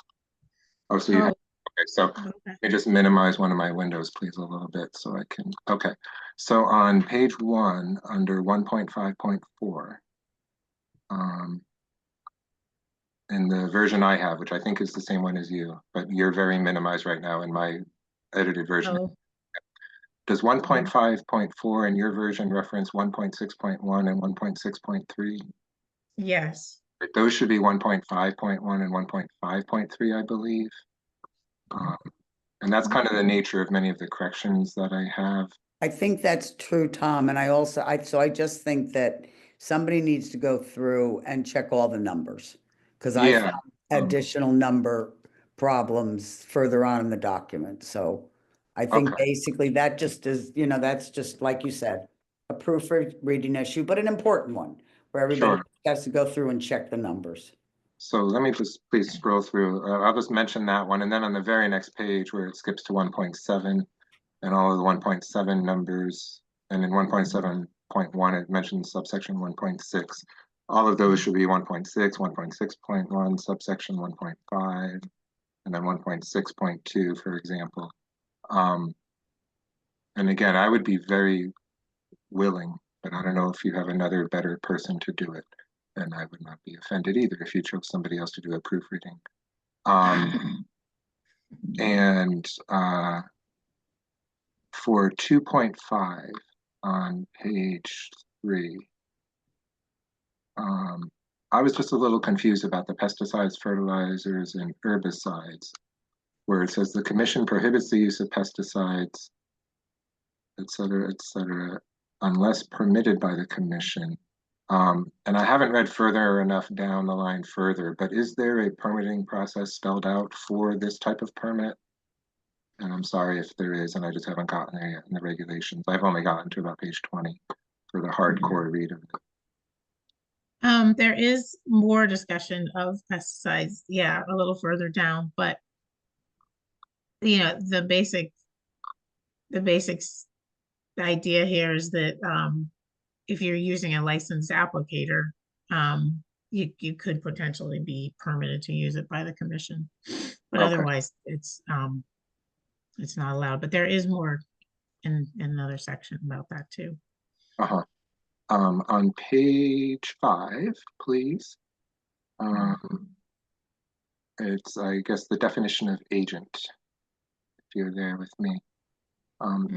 Oh, so you have, okay, so Okay. let me just minimize one of my windows, please, a little bit so I can, okay. So on page 1 under 1.5.4, in the version I have, which I think is the same one as you, but you're very minimized right now in my edited version. Oh, Does 1.5.4 in your version reference 1.6.1 and 1.6.3? yes. Those should be 1.5.1 and 1.5.3, I believe. And that's kind of the nature of many of the corrections that I have. I think that's true, Tom, and I just think that somebody needs to go through and check all the numbers. Because I Yeah. found additional number problems further on in the document, so I think Okay. basically that just is, that's just like you said, a proofreading issue, but an important one, where everybody Sure. has to go through and check the numbers. So let me just please scroll through. I'll just mention that one. And then on the very next page where it skips to 1.7 and all of the 1.7 numbers, and in 1.7.1, it mentions subsection 1.6. All of those should be 1.6, 1.6.1, subsection 1.5, and then 1.6.2, for example. And again, I would be very willing, but I don't know if you have another better person to do it. And I would not be offended either if you chose somebody else to do a proofreading. And for 2.5 on page 3, I was just a little confused about the pesticides, fertilizers, and herbicides, where it says the commission prohibits the use of pesticides, et cetera, et cetera. unless permitted by the commission. And I haven't read further enough down the line further, but is there a permitting process spelled out for this type of permit? And I'm sorry if there is, and I just haven't gotten there yet in the regulations. I've only gotten to about page 20 for the hardcore read of it. There is more discussion of pesticides, yeah, a little further down, but you know, the basics idea here is that if you're using a licensed applicator, you could potentially be permitted to use it by the commission, but Okay. otherwise it's not allowed. But there is more in another section about that too. Uh-huh. On page 5, please. It's, I guess, the definition of agent, if you're there with me.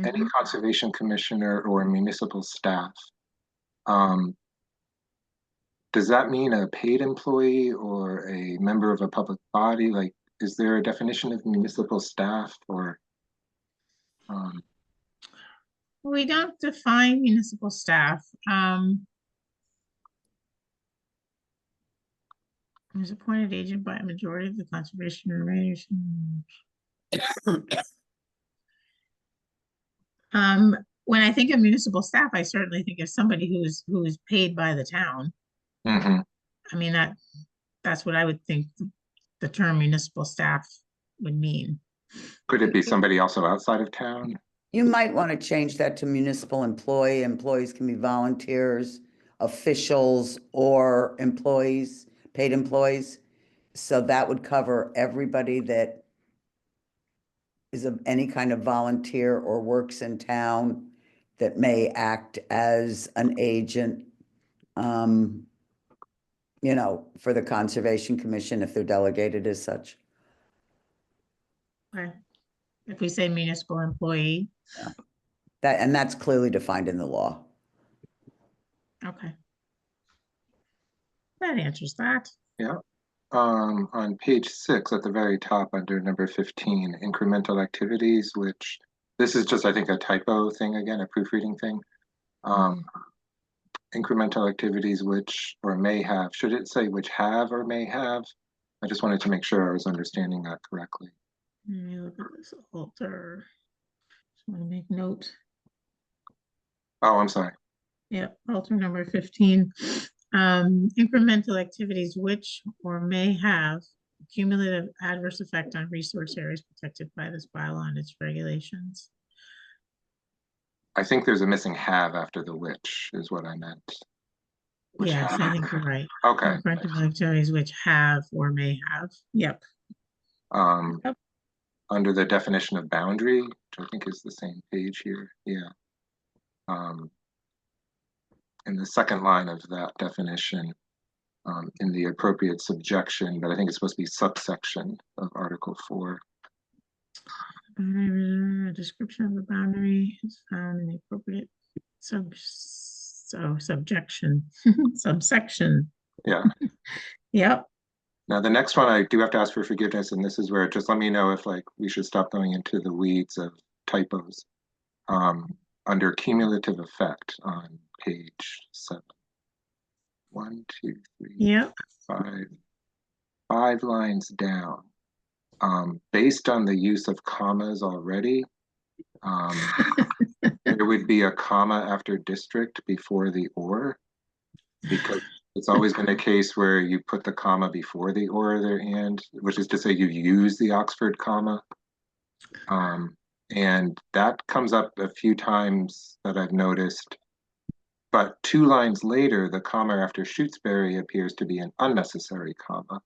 Any conservation commissioner or municipal staff. Does that mean a paid employee or a member of a public body? Like, is there a definition of municipal staff or? We don't define municipal staff. Is appointed agent by a majority of the conservation organization. When I think of municipal staff, I certainly think of somebody who's paid by the town. Mhm. I mean, that's what I would think the term municipal staff would mean. Could it be somebody also outside of town? You might want to change that to municipal employee. Employees can be volunteers, officials, or employees, paid employees. So that would cover everybody that is of any kind of volunteer or works in town that may act as an agent, you know, for the Conservation Commission if they're delegated as such. Okay. If we say municipal employee. And that's clearly defined in the law. Okay. That answers that. Yeah. On page 6 at the very top under number 15, incremental activities, which this is just, I think, a typo thing again, a proofreading thing. Incremental activities which or may have, should it say which have or may have? I just wanted to make sure I was understanding that correctly. Let me look at this alter. Just want to make note. Oh, I'm sorry. Yep, alter number 15. Incremental activities which or may have cumulative adverse effect on resource areas protected by this bylaw and its regulations. I think there's a missing have after the which is what I meant. Which Yes, have. I think you're right. Okay. Incremental activities which have or may have. Yep. Yep. Under the definition of boundary, which I think is the same page here. Yeah. In the second line of that definition, in the appropriate subjection, but I think it's supposed to be subsection of Article 4. A description of the boundary is found in the appropriate subjection, subsection. Yeah. Yep. Now the next one I do have to ask for forgiveness, and this is where just let me know if like we should stop going into the weeds of typos. Under cumulative effect on page 7. 1, 2, 3, Yep. 5 lines down. Based on the use of commas already, there would be a comma after district before the or, because it's always been a case where you put the comma before the or there and, which is to say you use the Oxford comma. And that comes up a few times that I've noticed. But 2 lines later, the comma after Shutesbury appears to be an unnecessary comma.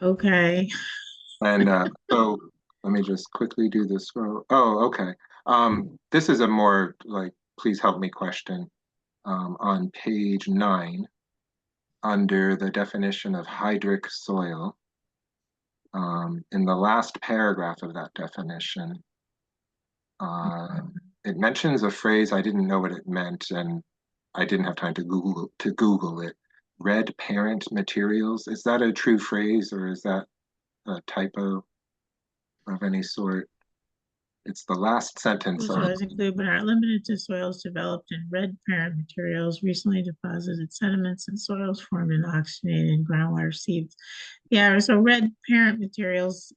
Okay. And so let me just quickly do this. Oh, okay. This is a more like, please help me question. On page 9, under the definition of hydric soil, in the last paragraph of that definition, it mentions a phrase I didn't know what it meant, and I didn't have time to Google it. Red parent materials. Is that a true phrase, or is that a typo of any sort? it's the last sentence. Those soils include but aren't limited to soils developed in red parent materials, recently deposited sediments, and soils formed in oxygenated groundwater seeps. Yeah, so red parent materials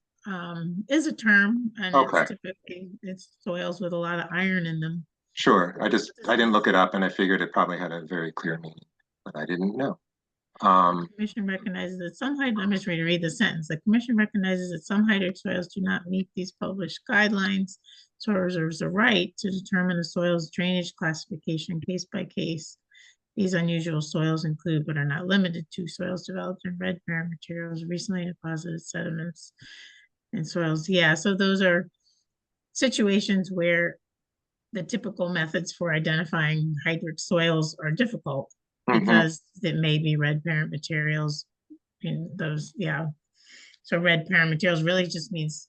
is a term, and Okay. it's typically it's soils with a lot of iron in them. Sure, I didn't look it up and I figured it probably had a very clear meaning, but I didn't know. Um, Commission recognizes that some I'm just going to read the sentence. The commission recognizes that some hydric soils do not meet these published guidelines. So it reserves the right to determine the soil's drainage classification case by case. These unusual soils include, but are not limited to, soils developed in red parent materials, recently deposited sediments, and soils. Yeah, so those are situations where the typical methods for identifying hydric soils are difficult because it may be red parent materials in those, yeah. So red parent materials really just means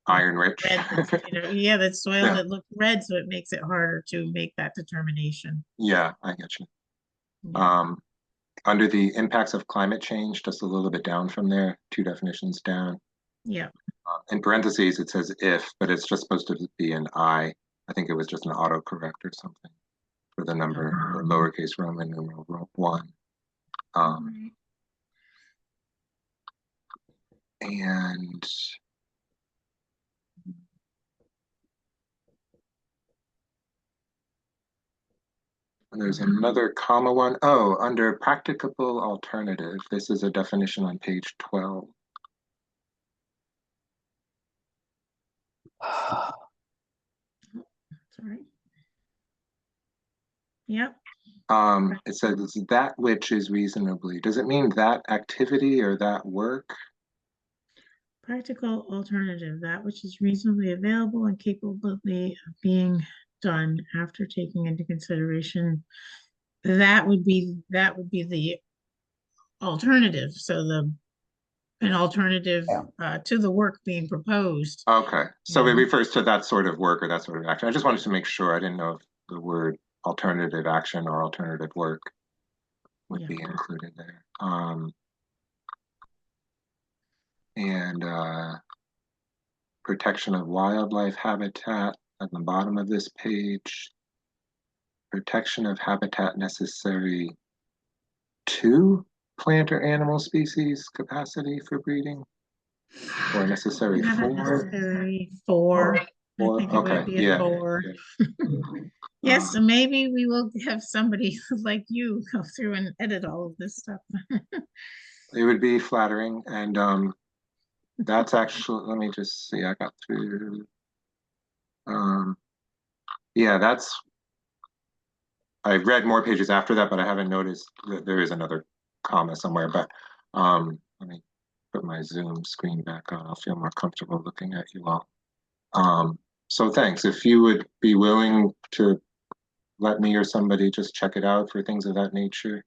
iron rich. red, yeah, that's soil Yeah. that looks red, so it makes it harder to make that determination. Yeah, I get you. Yeah. Under the impacts of climate change, just a little bit down from there, 2 definitions down. Yeah. In parentheses, it says if, but it's just supposed to be an I. I think it was just an autocorrect or something for the number, or lowercase Roman numeral 1. And there's another comma one. Oh, under practicable alternative, this is a definition on page 12. Sorry. Yep. It says that which is reasonably. Does it mean that activity or that work? Practical alternative, that which is reasonably available and capable of being done after taking into consideration. That would be the alternative. So an alternative to the work being proposed. Okay, so it Yeah. refers to that sort of work or that sort of action. I just wanted to make sure. I didn't know if the word alternative action or alternative work would be included there. And protection of wildlife habitat at the bottom of this page. Protection of habitat necessary to plant or animal species capacity for breeding, or necessary Not for. necessary for. I think it Okay, would be a yeah. for. Yes, so maybe we will have somebody like you go through and edit all of this stuff. It would be flattering, and that's actually, let me just see, I got through. Yeah, I read more pages after that, but I haven't noticed that there is another comma somewhere. But let me put my Zoom screen back on. I'll feel more comfortable looking at you all. So thanks. If you would be willing to let me or somebody just check it out for things of that nature,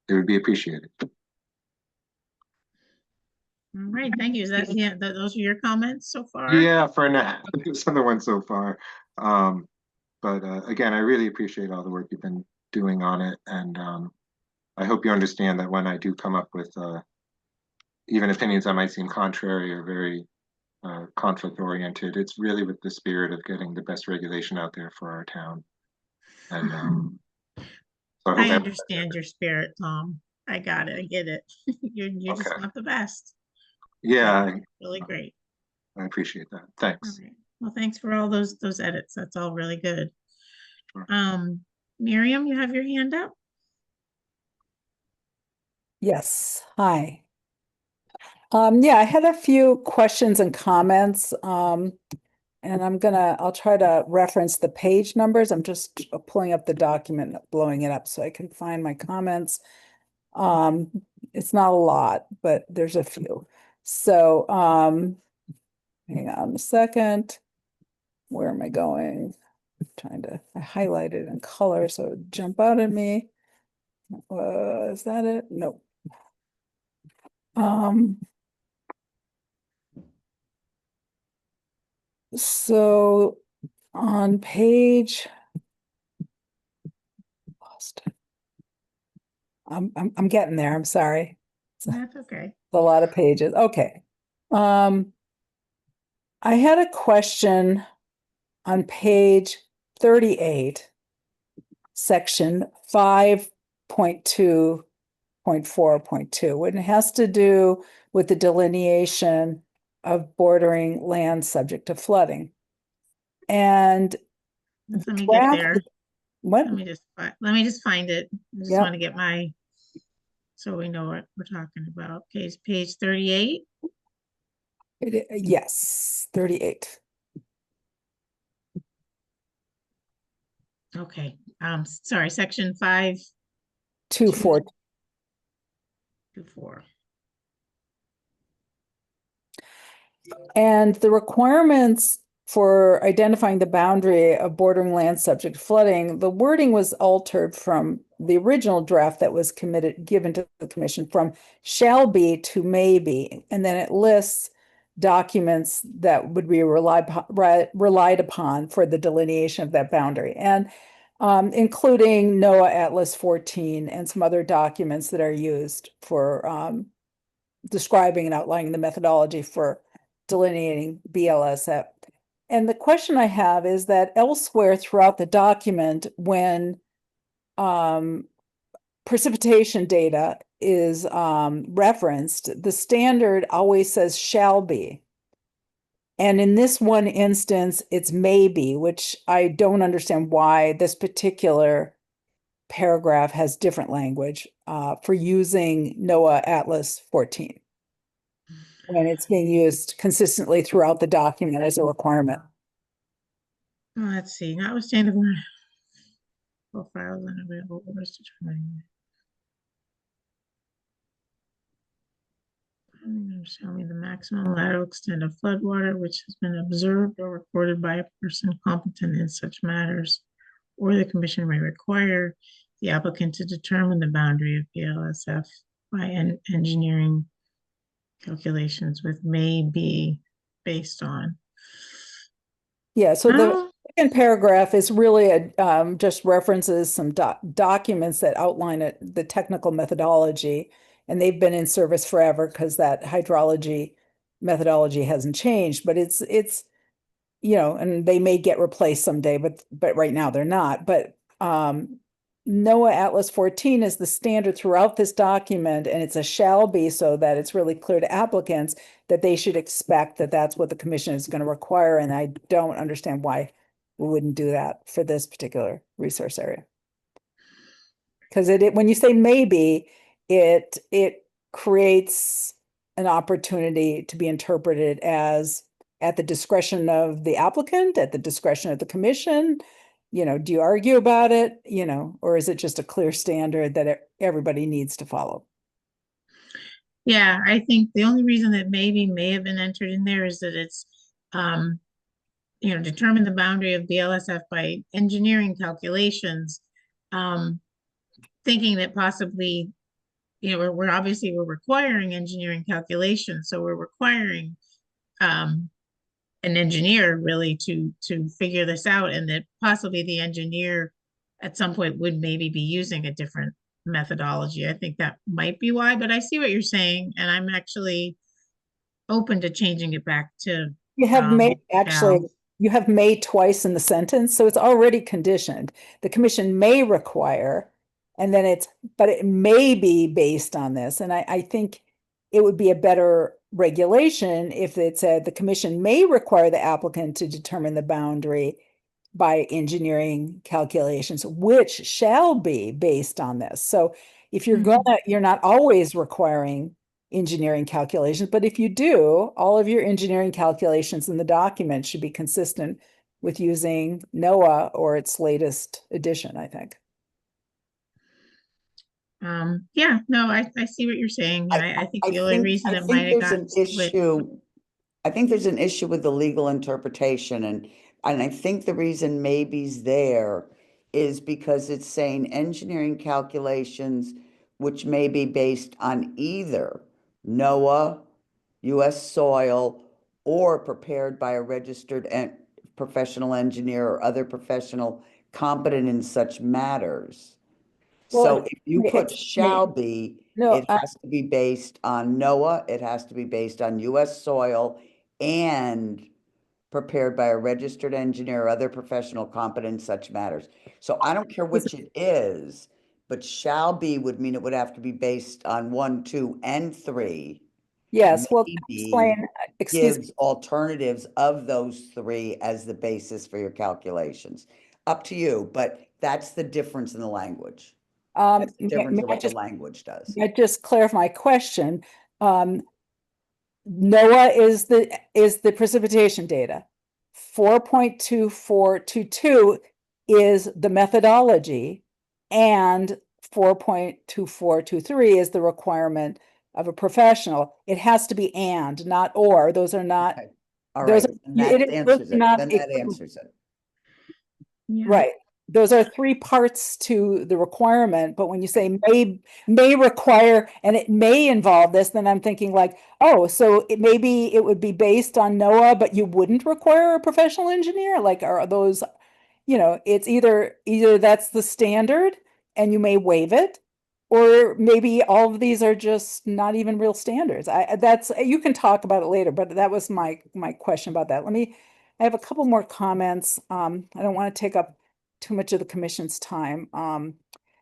it would be appreciated. All right, thank you. Is that, yeah, those are your comments so far? Yeah, for now. There's another one so far. But again, I really appreciate all the work you've been doing on it. And I hope you understand that when I do come up with even opinions that might seem contrary or very conflict oriented, it's really with the spirit of getting the best regulation out there for our town. And so I understand your spirit, Tom. I got it. I get it. You Okay. just want the best. Yeah, Really great. I appreciate that. All Thanks. right. Well, thanks for all those edits. That's all really good. Sure. Miriam, you have your hand up? Yes, hi. Yeah, I had a few questions and comments. And I'll try to reference the page numbers. I'm just pulling up the document, blowing it up so I can find my comments. It's not a lot, but there's a few. So, hang on a second. Where am I going? I highlighted in color so it would jump out at me. Is that it? Nope. So on page, lost it. I'm getting there. I'm sorry. That's okay. A lot of pages. Okay. I had a question on page 38, section 5.2.4.2, and it has to do with the delineation of bordering land subject to flooding. And Let the me get draft- there. What? Let me just find it. I just Yep. want to get so we know what we're talking about. Okay, it's page 38. Yes, 38. Okay, sorry, section 5 2.4. to 4. And the requirements for identifying the boundary of bordering land subject to flooding, the wording was altered from the original draft that was given to the commission from shall be to may be. And then it lists documents that would be relied upon for the delineation of that boundary. And including NOAA Atlas 14 and some other documents that are used for describing and outlining the methodology for delineating BLSF. And the question I have is that elsewhere throughout the document, when precipitation data is referenced, the standard always says shall be. And in this one instance, it's maybe, which I don't understand why this particular paragraph has different language for using NOAA Atlas 14 when it's being used consistently throughout the document as a requirement. Let's see, notwithstanding the profiles and available orders determining. Show me the maximum lateral extent of floodwater which has been observed or recorded by a person competent in such matters, or the commission may require the applicant to determine the boundary of BLSF by engineering calculations with may be based on. Yeah, so the Oh, second paragraph is really just references some documents that outline the technical methodology, and they've been in service forever because that hydrology methodology hasn't changed, but it's and they may get replaced someday, but right now they're not. But NOAA Atlas 14 is the standard throughout this document, and it's a shall be, so that it's really clear to applicants that they should expect that that's what the commission is going to require. And I don't understand why we wouldn't do that for this particular resource area. Because when you say maybe, it creates an opportunity to be interpreted as at the discretion of the applicant, at the discretion of the commission. Do you argue about it, or is it just a clear standard that everybody needs to follow? yeah, I think the only reason that maybe may have been entered in there is that it's, determine the boundary of BLSF by engineering calculations, thinking that possibly, we're obviously requiring engineering calculations, so we're requiring an engineer really to figure this out, and that possibly the engineer at some point would maybe be using a different methodology. I think that might be why, but I see what you're saying, and I'm actually open to changing it back to You have may shall. you have may twice in the sentence, so it's already conditioned. The commission may require, and then but it may be based on this. And I think it would be a better regulation if it said the commission may require the applicant to determine the boundary by engineering calculations, which shall be based on this. So if you're you're not always requiring engineering calculations, but if you do, all of your engineering calculations in the document should be consistent with using NOAA or its latest edition, I think. Yeah, no, I see what you're saying. I think the only reason it might have got split. I think there's an issue with the legal interpretation, and I think the reason maybe's there is because it's saying engineering calculations which may be based on either NOAA, U.S. soil, or prepared by a registered professional engineer or other professional competent in such matters. So Well, if you it's- put shall be, No, it has to be based on NOAA, it has to be based on US soil and prepared by a registered engineer or other professional competent in such matters. So I don't care which it is, but shall be would mean it would have to be based on 1, 2, and 3. yes, well, Maybe explain, excuse me. Gives alternatives of those 3 as the basis for your calculations. Up to you, but that's the difference in the language. That's the difference May in I what the just, language does. may I just clarify my question? NOAA is the precipitation data. 4.2422 is the methodology, and 4.2423 is the requirement of a professional. It has to be and, not or. Those are not, Okay. All those right, are- and it that is answers it. not Then that equivalent. answers it. Yeah. Right. Those are 3 parts to the requirement, but when you say may require and it may involve this, then I'm thinking like, oh, so maybe it would be based on NOAA, but you wouldn't require a professional engineer? Like, are those, it's either that's the standard and you may waive it, or maybe all of these are just not even real standards. You can talk about it later, but that was my question about that. I have a couple more comments. I don't want to take up too much of the commission's time.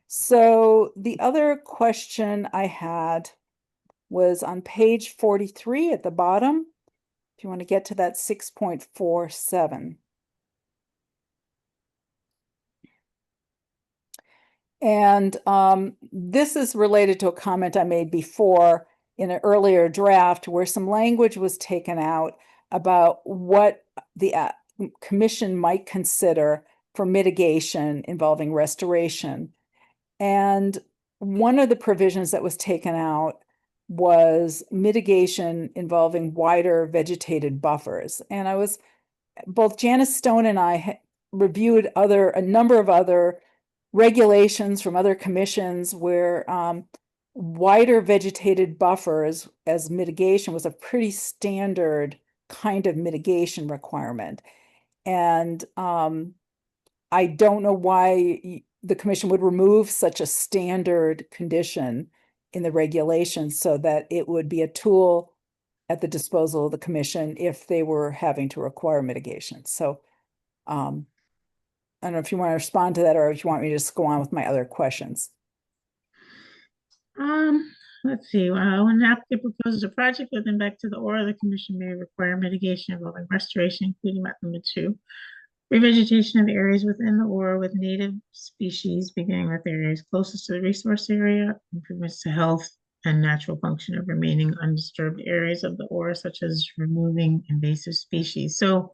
So the other question I had was on page 43 at the bottom. If you want to get to that 6.47. And this is related to a comment I made before in an earlier draft where some language was taken out about what the commission might consider for mitigation involving restoration. And one of the provisions that was taken out was mitigation involving wider vegetated buffers. And both Janice Stone and I reviewed a number of other regulations from other commissions where wider vegetated buffers as mitigation was a pretty standard kind of mitigation requirement. And I don't know why the commission would remove such a standard condition in the regulations so that it would be a tool at the disposal of the commission if they were having to require mitigation. So I don't know if you want to respond to that or if you want me to just go on with my other questions. Let's see. When an applicant proposes a project within back to the OR, the commission may require mitigation involving restoration, including map number 2. Revegetation of areas within the OR with native species, beginning with areas closest to the resource area, improvements to health and natural function of remaining undisturbed areas of the OR, such as removing invasive species. So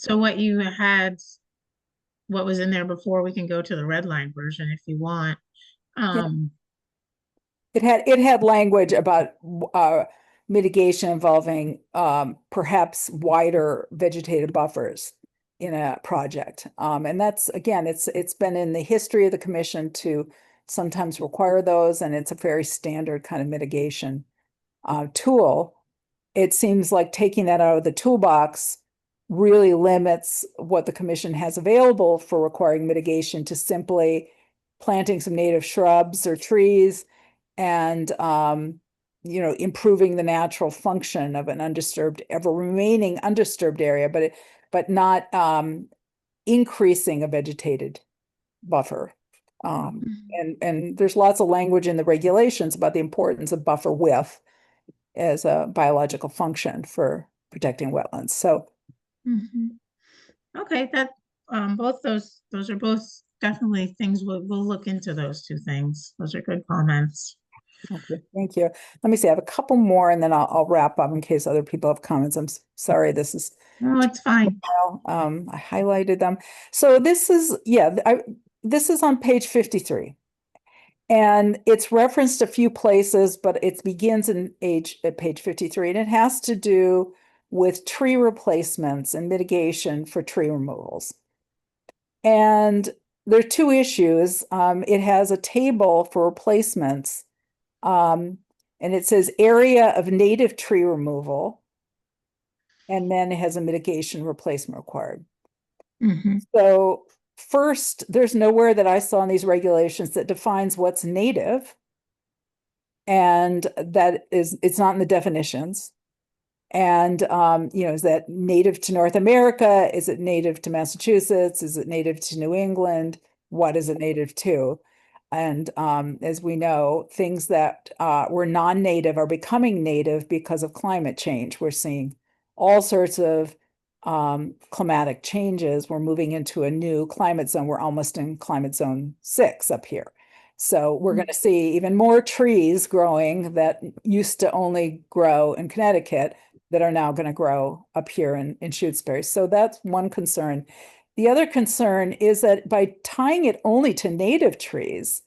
what you had, what was in there before, we can go to the red line version if you want. It had language about mitigation involving perhaps wider vegetated buffers in a project. And that's, again, it's been in the history of the commission to sometimes require those, and it's a very standard kind of mitigation tool. It seems like taking that out of the toolbox really limits what the commission has available for requiring mitigation to simply planting some native shrubs or trees and improving the natural function of an remaining undisturbed area, but not increasing a vegetated buffer. And there's lots of language in the regulations about the importance of buffer width as a biological function for protecting wetlands. So okay, that both those are both definitely things we'll look into those 2 things. Those are good comments. okay, thank you. Let me see, I have a couple more and then I'll wrap up in case other people have comments. I'm sorry, this is No, it's fine. I highlighted them. So this is, this is on page 53. And it's referenced a few places, but it begins at page 53, and it has to do with tree replacements and mitigation for tree removals. And there are 2 issues. It has a table for replacements, and it says area of native tree removal, and then it has a mitigation replacement required. So first, there's nowhere that I saw in these regulations that defines what's native. And it's not in the definitions. And, is that native to North America? Is it native to Massachusetts? Is it native to New England? What is it native to? And as we know, things that were non-native are becoming native because of climate change. We're seeing all sorts of climatic changes. We're moving into a new climate zone. We're almost in climate zone 6 up here. So we're going to see even more trees growing that used to only grow in Connecticut that are now going to grow up here in Shutesbury. So that's one concern. The other concern is that by tying it only to native trees,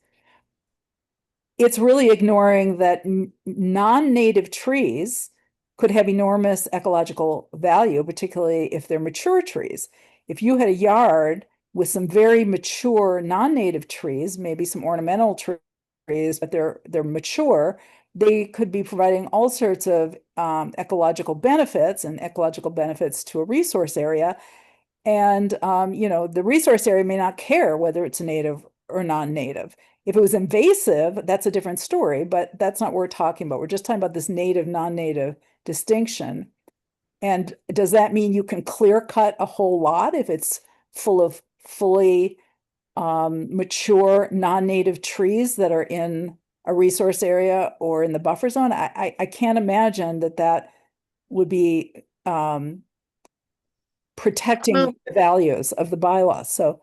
it's really ignoring that non-native trees could have enormous ecological value, particularly if they're mature trees. If you had a yard with some very mature non-native trees, maybe some ornamental trees, but they're mature, they could be providing all sorts of ecological benefits and ecological benefits to a resource area. And, the resource area may not care whether it's native or non-native. If it was invasive, that's a different story, but that's not what we're talking about. We're just talking about this native, non-native distinction. And does that mean you can clear cut a whole lot if it's full of fully mature non-native trees that are in a resource area or in the buffer zone? I can't imagine that would be protecting the values of the bylaw. So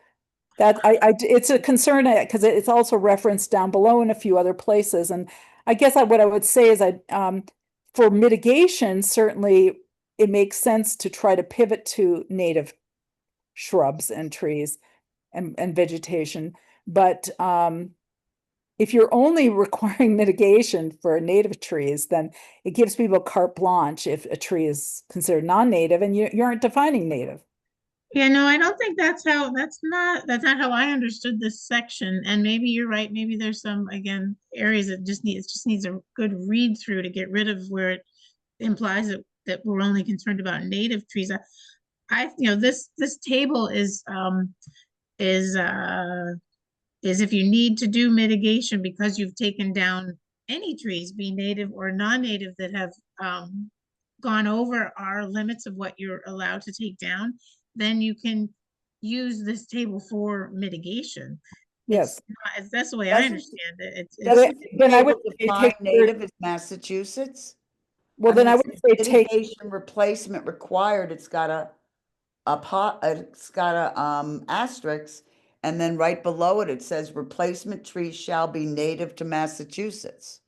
that it's a concern because it's also referenced down below in a few other places. And I guess what I would say is for mitigation, certainly it makes sense to try to pivot to native shrubs and trees and vegetation. But if you're only requiring mitigation for native trees, then it gives people carte blanche if a tree is considered non-native and you aren't defining native. Yeah, no, I don't think that's not how I understood this section. And maybe you're right. Maybe there's some, again, areas that just needs a good read through to get rid of where it implies that we're only concerned about native trees. This table is if you need to do mitigation because you've taken down any trees, be native or non-native, that have gone over our limits of what you're allowed to take down, then you can use this table for mitigation. Yes. That's the way I understand it. Then I would define native as Massachusetts. Well, then I would say take mitigation replacement required. It's got a asterisk, and then right below it, it says replacement trees shall be native to Massachusetts.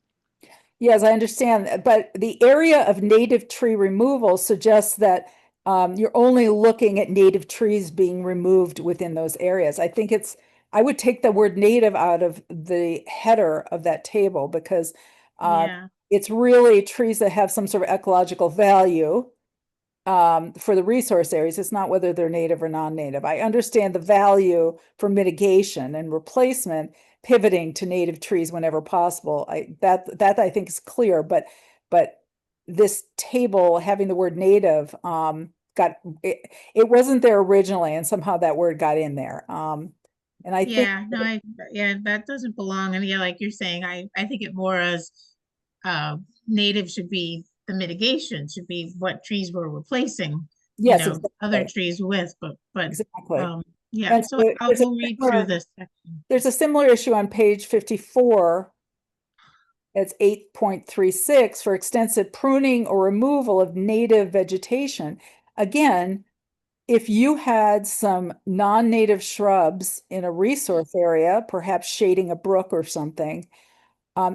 Yes, I understand, but the area of native tree removal suggests that you're only looking at native trees being removed within those areas. I would take the word native out of the header of that table because it's really trees that have some sort of ecological value for the resource areas. It's not whether they're native or non-native. I understand the value for mitigation and replacement, pivoting to native trees whenever possible. That I think is clear, but this table having the word native it wasn't there originally, and somehow that word got in there. And I think that doesn't belong. And like you're saying, I think it more as native should be the mitigation, should be what trees we're replacing. Yes, exactly. Other trees with, but exactly. So I'll read through this section. There's a similar issue on page 54. It's 8.36 for extensive pruning or removal of native vegetation. Again, if you had some non-native shrubs in a resource area, perhaps shading a brook or something,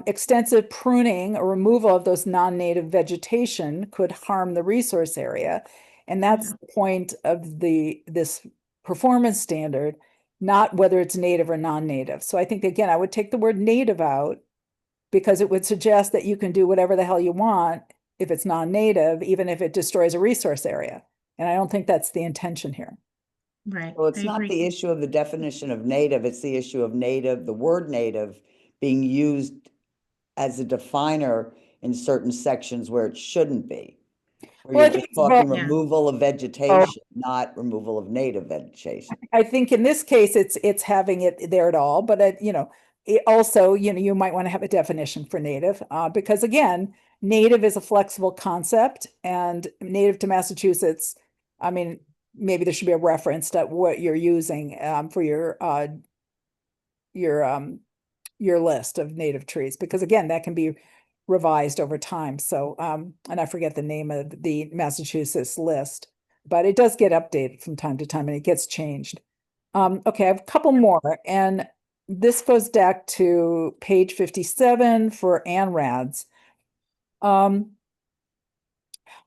extensive pruning or removal of those non-native vegetation could harm the resource area. And that's the point of this performance standard, not whether it's native or non-native. So I think, again, I would take the word native out because it would suggest that you can do whatever the hell you want if it's non-native, even if it destroys a resource area. And I don't think that's the intention here. Right. Well, it's not the issue of the definition of native, it's the issue of native, the word native being used as a definer in certain sections where it shouldn't be. Or Well, I you're think just it's both. talking Yeah. removal of vegetation, not removal of native vegetation. I think in this case, it's having it there at all, but it also, you might want to have a definition for native, because again, native is a flexible concept and native to Massachusetts. I mean, maybe there should be a reference to what you're using, for your list of native trees, because again, that can be revised over time. So, and I forget the name of the Massachusetts list, but it does get updated from time to time and it gets changed. Okay, I have a couple more, and this goes back to page 57 for ANRADs. I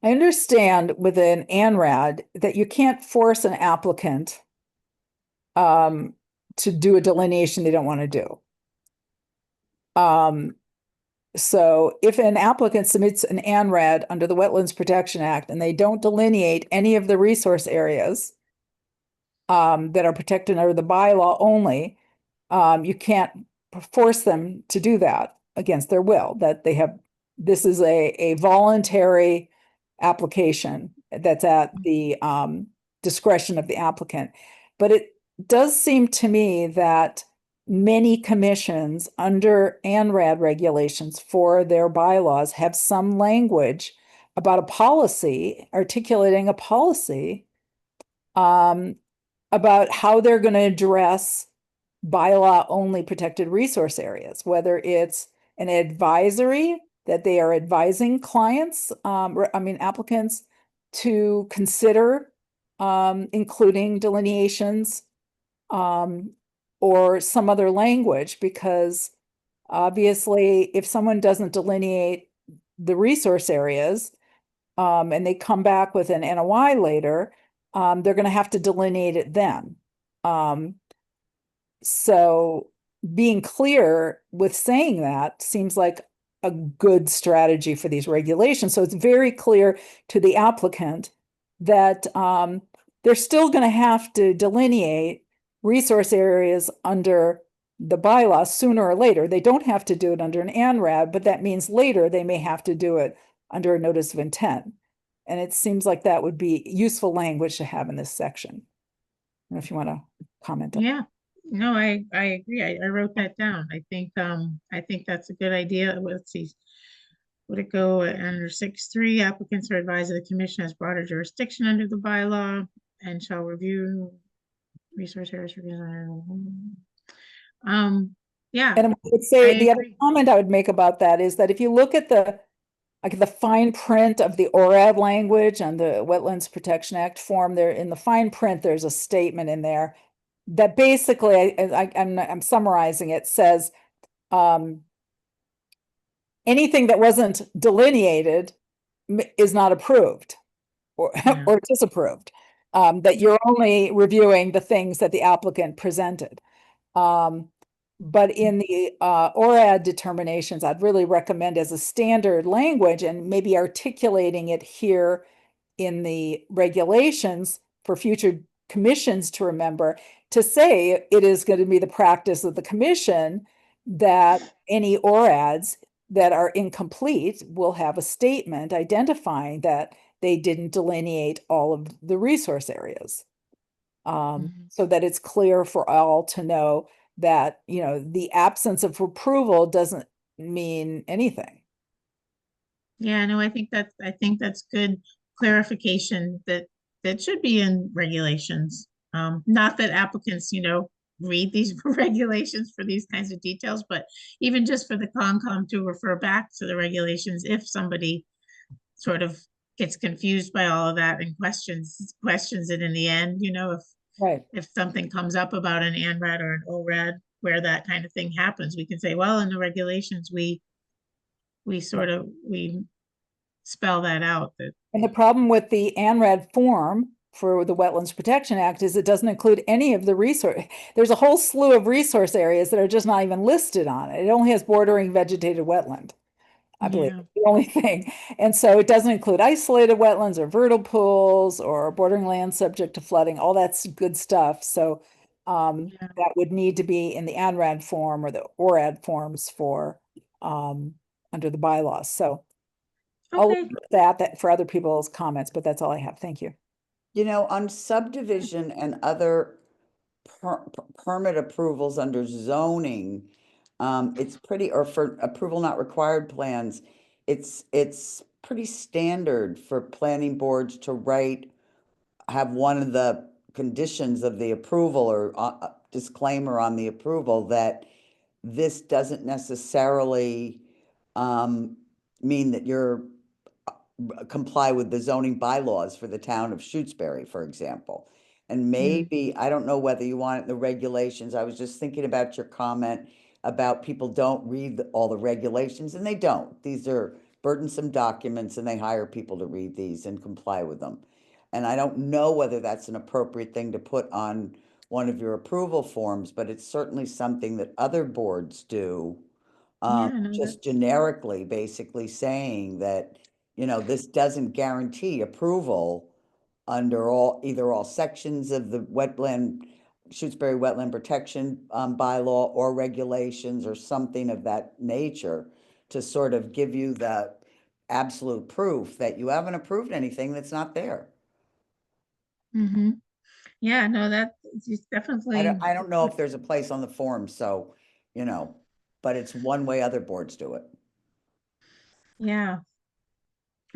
understand with an ANRAD that you can't force an applicant to do a delineation they don't want to do. So if an applicant submits an ANRAD under the Wetlands Protection Act and they don't delineate any of the resource areas that are protected under the bylaw only, you can't force them to do that against their will, that they have, this is a voluntary application that's at the discretion of the applicant. But it does seem to me that many commissions under ANRAD regulations for their bylaws have some language about a policy, articulating a policy about how they're going to address bylaw only protected resource areas, whether it's an advisory that they are advising clients, applicants to consider including delineations, or some other language, because obviously if someone doesn't delineate the resource areas, and they come back with an NOI later, they're going to have to delineate it then. So being clear with saying that seems like a good strategy for these regulations. So it's very clear to the applicant that they're still going to have to delineate resource areas under the bylaw sooner or later. They don't have to do it under an ANRAD, but that means later they may have to do it under a notice of intent. And it seems like that would be useful language to have in this section. I don't know if you want to comment on that. Yeah, no, I agree. I wrote that down. I think that's a good idea. Let's see. Would it go under 6.3? Applicants are advised that the commission has broader jurisdiction under the bylaw and shall review resource areas for yeah. And I would say I the other agree. comment I would make about that is that if you look at the fine print of the ORAD language and the Wetlands Protection Act form, there in the fine print, there's a statement in there that basically, I'm summarizing it, says anything that wasn't delineated is not approved or, Yeah. or disapproved. That you're only reviewing the things that the applicant presented. But in the ORAD determinations, I'd really recommend as a standard language and maybe articulating it here in the regulations for future commissions to remember, to say it is going to be the practice of the commission that any ORADs that are incomplete will have a statement identifying that they didn't delineate all of the resource areas. So that it's clear for all to know that, the absence of approval doesn't mean anything. Yeah, no, I think that's good clarification that should be in regulations. Not that applicants, read these regulations for these kinds of details, but even just for the Concom to refer back to the regulations if somebody sort of gets confused by all of that and questions it in the end, Right. if something comes up about an ANRAD or an ORAD where that kind of thing happens, we can say, well, in the regulations, we spell that out. And the problem with the ANRAD form for the Wetlands Protection Act is it doesn't include any of the resource. There's a whole slew of resource areas that are just not even listed on it. It only has bordering vegetated wetland, I believe, Yeah. the only thing. And so it doesn't include isolated wetlands or vernal pools or bordering land subject to flooding. All that's good stuff. So Yeah. that would need to be in the ANRAD form or the ORAD forms for under the bylaws. So I'll Okay. look at that for other people's comments, but that's all I have. Thank you. You know, on subdivision and other permit approvals under zoning, it's pretty, or for approval not required plans, it's pretty standard for planning boards to write, have one of the conditions of the approval or disclaimer on the approval that this doesn't necessarily mean that you're comply with the zoning bylaws for the town of Shutesbury, for example. And maybe, I don't know whether you want it in the regulations. I was just thinking about your comment about people don't read all the regulations, and they don't. These are burdensome documents, and they hire people to read these and comply with them. And I don't know whether that's an appropriate thing to put on one of your approval forms, but it's certainly something that other boards do. Yeah, no, Just generically, basically saying that, you know, this doesn't guarantee approval under either all sections of the Shutesbury Wetland Protection bylaw or regulations or something of that nature to sort of give you the absolute proof that you haven't approved anything that's not there. Mm-hmm. Yeah, no, that is definitely. I don't know if there's a place on the form, so, you know, but it's one way other boards do it. Yeah.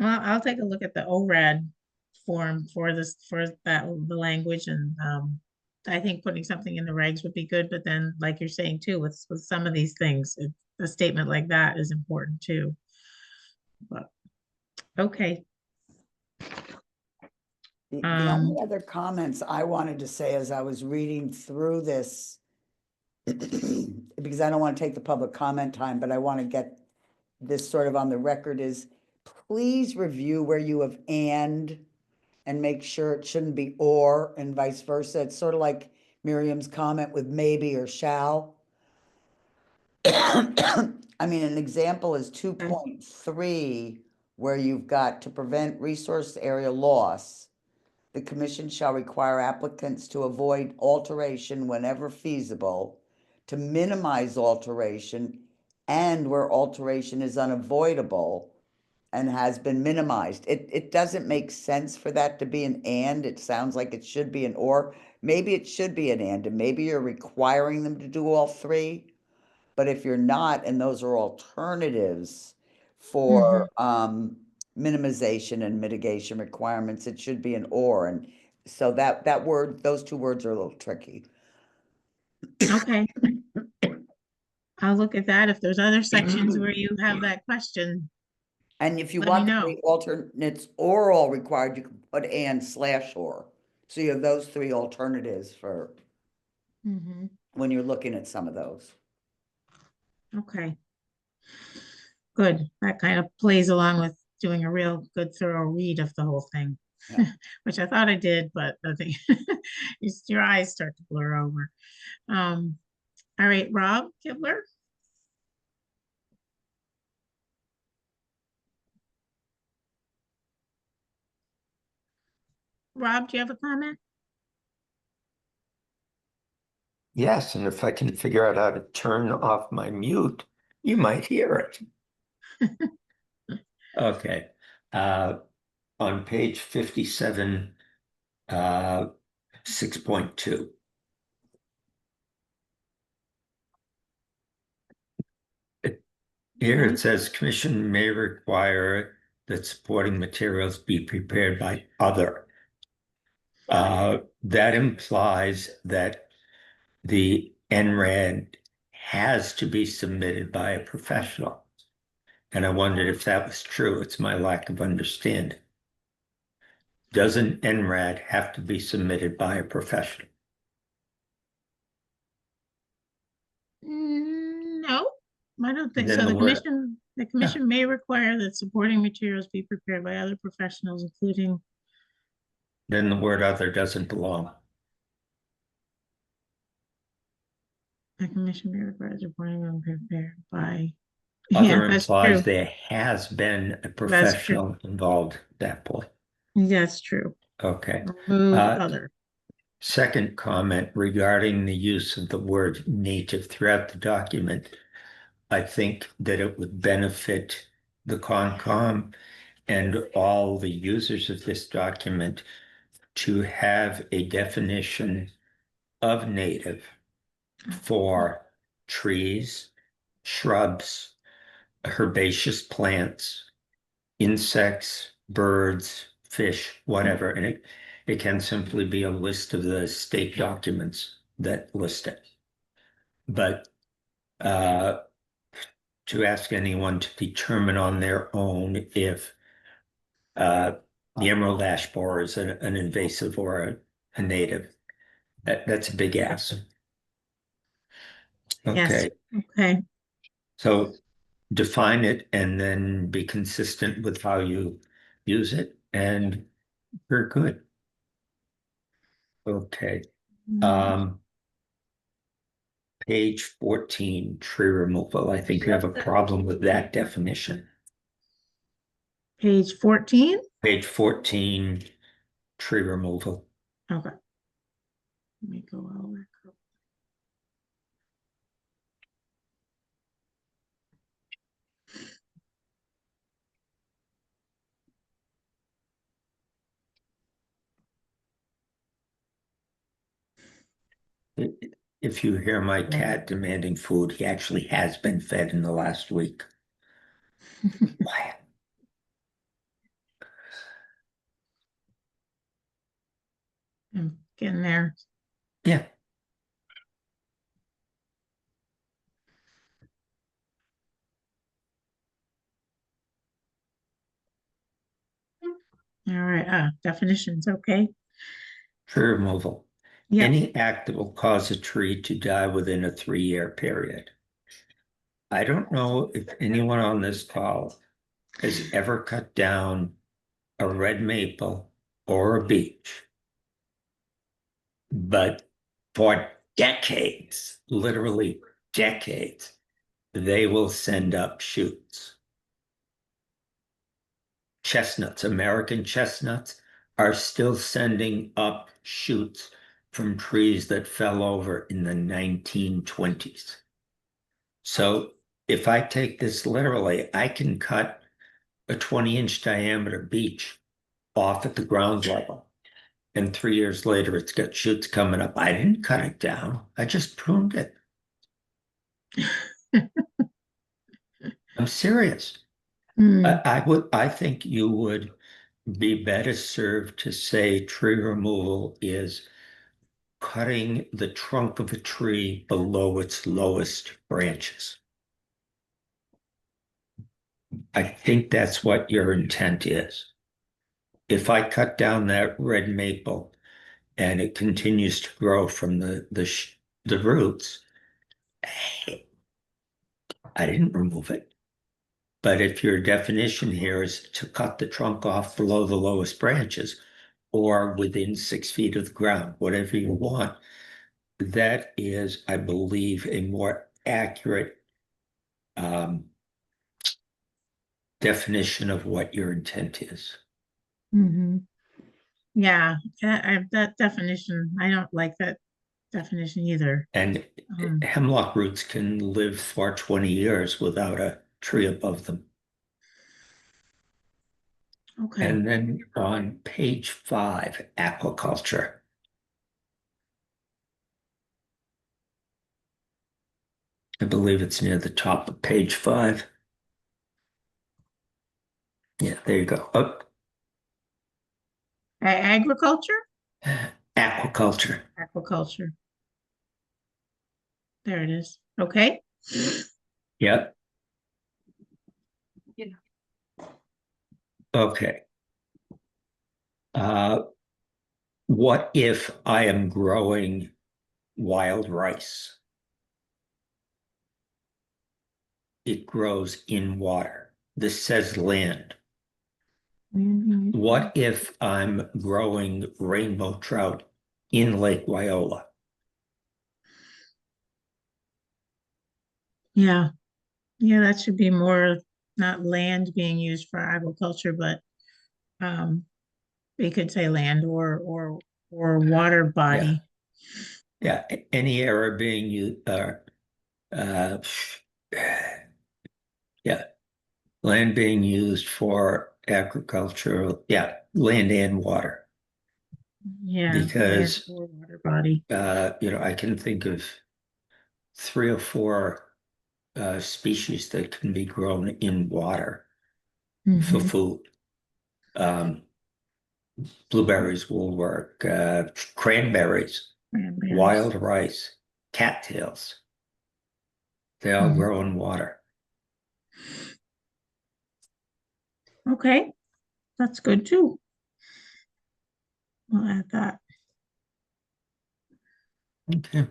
Well, I'll take a look at the ORAD form for this, for that, the language, and I think putting something in the regs would be good, but then, like you're saying too, with some of these things, a statement like that is important too. But, okay. The only other comments I wanted to say as I was reading through this, because I don't want to take the public comment time, but I want to get this sort of on the record, is please review where you have and make sure it shouldn't be or and vice versa. It's sort of like Miriam's comment with maybe or shall. I mean, an example is 2.3, where you've got to prevent resource area loss. The commission shall require applicants to avoid alteration whenever feasible, to minimize alteration, and where alteration is unavoidable and has been minimized. It doesn't make sense for that to be an and. It sounds like it should be an or. Maybe it should be an and maybe you're requiring them to do all three. But if you're not, and those are alternatives for minimization and mitigation requirements, it should be an or. And so that word, those two words are a little tricky. Okay. I'll look at that. If there's other sections where you have that question. And if you Let me want know. the alternates or all required, you can put and / or. So you have those three alternatives for when you're looking at some of those. Okay. Good. That kind of plays along with doing a real good thorough read of the whole thing, Yeah. which I thought I did, but I think your eyes start to blur over. All right, Rob Kibler. Rob, do you have a comment? Yes, and if I can figure out how to turn off my mute, you might hear it. Okay. On page 57, 6.2. Here it says commission may require that supporting materials be prepared by other. That implies that the NRAD has to be submitted by a professional. And I wondered if that was true. It's my lack of understanding. Doesn't NRAD have to be submitted by a professional? No, I don't think Then so. the word- The commission may require that supporting materials be prepared by other professionals, including. Then the word other doesn't belong. The commission may require supporting them prepared by. Other Yeah, that's implies true. there has been a professional involved at that point. That's true. Okay. Remove other. Second comment regarding the use of the word native throughout the document. I think that it would benefit the Concom and all the users of this document to have a definition of native for trees, shrubs, herbaceous plants, insects, birds, fish, whatever. And it can simply be a list of the state documents that list it. But to ask anyone to determine on their own if the emerald ash borer is an invasive or a native, that's a big ask. Yes. Okay, Okay. so define it and then be consistent with how you use it, and we're good. Okay. Page 14, tree removal. I think you have a problem with that definition. Page 14? Page 14, tree removal. Okay. Let me go over. If you hear my cat demanding food, he actually has been fed in the last week. Quiet. I'm getting there. Yeah. All right. Definitions. Okay. Tree removal. Yeah. Any act that will cause a tree to die within a 3-year period. I don't know if anyone on this call has ever cut down a red maple or a beech, but for decades, literally decades, they will send up shoots. Chestnuts, American chestnuts, are still sending up shoots from trees that fell over in the 1920s. So if I take this literally, I can cut a 20-inch diameter beech off at the ground level. And 3 years later, it's got shoots coming up. I didn't cut it down. I just pruned it. I'm serious. I think you would be better served to say tree removal is cutting the trunk of a tree below its lowest branches. I think that's what your intent is. If I cut down that red maple and it continues to grow from the roots, I didn't remove it. But if your definition here is to cut the trunk off below the lowest branches or within 6 feet of the ground, whatever you want, that is, I believe, a more accurate definition of what your intent is. Yeah, that definition, I don't like that definition either. And hemlock roots can live for 20 years without a tree above them. Okay. And then on page 5, aquaculture. I believe it's near the top of page 5. Yeah, there you go. Oh. Agriculture? Aquaculture. Aquaculture. There it is. Okay. Yep. Okay. What if I am growing wild rice? It grows in water. This says land. What if I'm growing rainbow trout in Lake Wyola? Yeah. Yeah, that should be more, not land being used for agriculture, but we could say land or water body. Yeah, any area being used, yeah, land being used for agricultural, yeah, land and water. Yeah. land Because, or water body. I can think of 3 or 4 species that can be grown in water for Mhm. food. Blueberries will work, cranberries, Cranberries. wild rice, cattails. They all Mhm. grow in water. Okay, that's good too. We'll add that. Okay.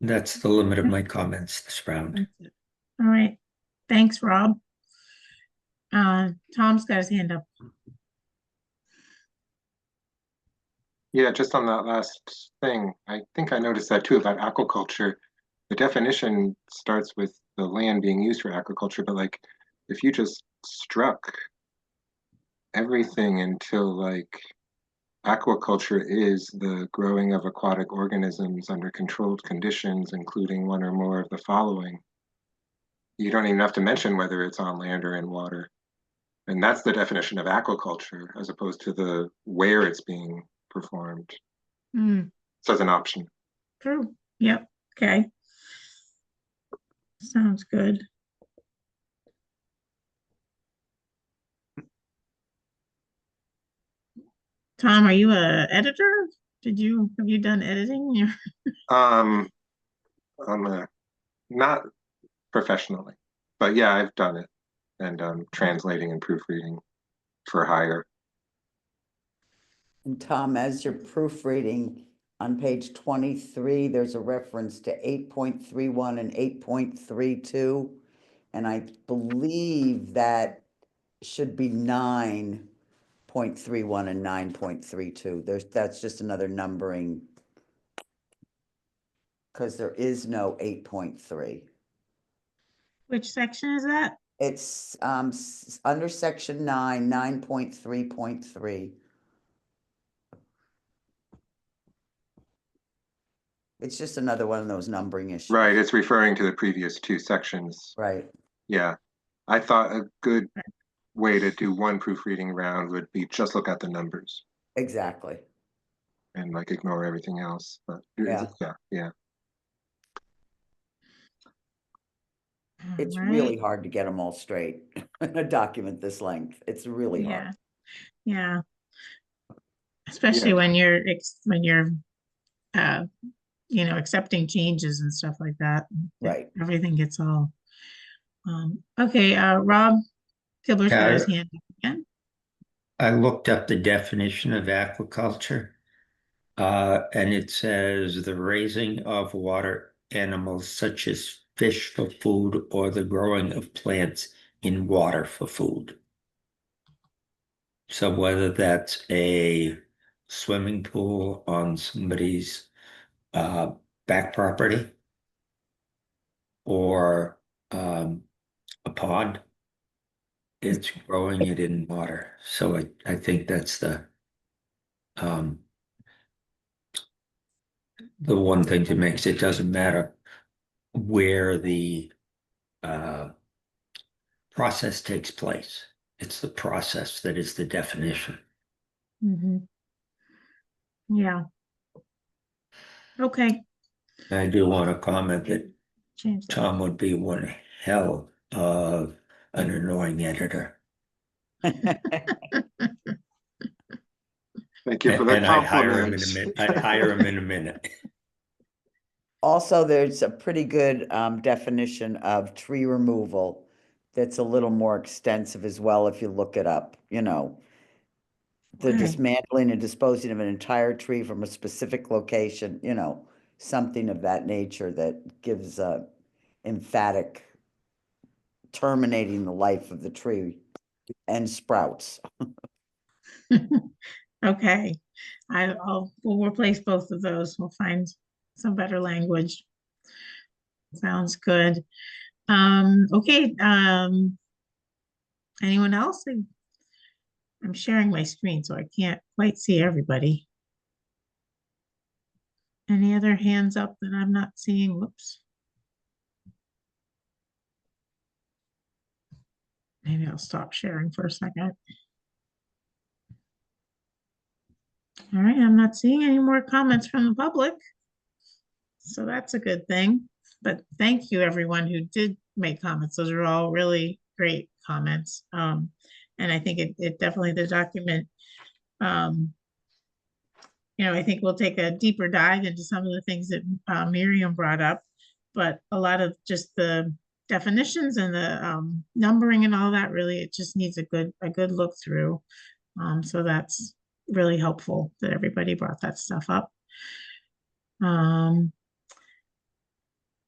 That's the limit of my comments this round. That's it. All right. Thanks, Rob. Tom's got his hand up. Yeah, just on that last thing, I think I noticed that too about aquaculture. The definition starts with the land being used for agriculture, but like if you just struck everything until like aquaculture is the growing of aquatic organisms under controlled conditions, including one or more of the following, you don't even have to mention whether it's on land or in water. And that's the definition of aquaculture as opposed to the where it's being performed. So as an option. True. Yep. Okay. Sounds good. Tom, are you a editor? Have you done editing? I'm not professionally, but yeah, I've done it and translating and proofreading for hire. And Tom, as you're proofreading on page 23, there's a reference to 8.31 and 8.32. And I believe that should be 9.31 and 9.32. That's just another numbering. Because there is no 8.3. Which section is that? It's under section 9, 9.3.3. It's just another one of those numbering issues. Right, it's referring to the previous 2 sections. Right. Yeah, I thought a good way to do one proofreading round would be just look at the numbers Exactly. and like ignore everything else. But Yeah. yeah. It's All really right. hard to get them all straight in a document this length. It's really hard. Yeah. Especially when you're accepting changes and stuff like that. Right. Everything gets all okay. Rob Kilber's got his hand up again. I looked up the definition of aquaculture, and it says the raising of water animals such as fish for food or the growing of plants in water for food. So whether that's a swimming pool on somebody's back property or a pond, it's growing it in water. So I think that's the one thing that makes it doesn't matter where the process takes place. It's the process that is the definition. Yeah. Okay. I do want to comment that Change that. Tom would be one hell of an annoying editor. Thank you for the And I'd hire him compliment. in a minute. I'd hire him in a minute. Also, there's a pretty good definition of tree removal that's a little more extensive as well if you look it up, the Okay. dismantling and disposing of an entire tree from a specific location, something of that nature that gives a emphatic terminating the life of the tree and sprouts. Okay. We'll replace both of those. We'll find some better language. Sounds good. Okay. Anyone else? I'm sharing my screen, so I can't quite see everybody. Any other hands up that I'm not seeing? Whoops. Maybe I'll stop sharing for a second. All right, I'm not seeing any more comments from the public. So that's a good thing. But thank you, everyone who did make comments. Those are all really great comments. And I think it definitely, the document, I think we'll take a deeper dive into some of the things that Miriam brought up, but a lot of just the definitions and the numbering and all that, really, it just needs a good look through. So that's really helpful that everybody brought that stuff up.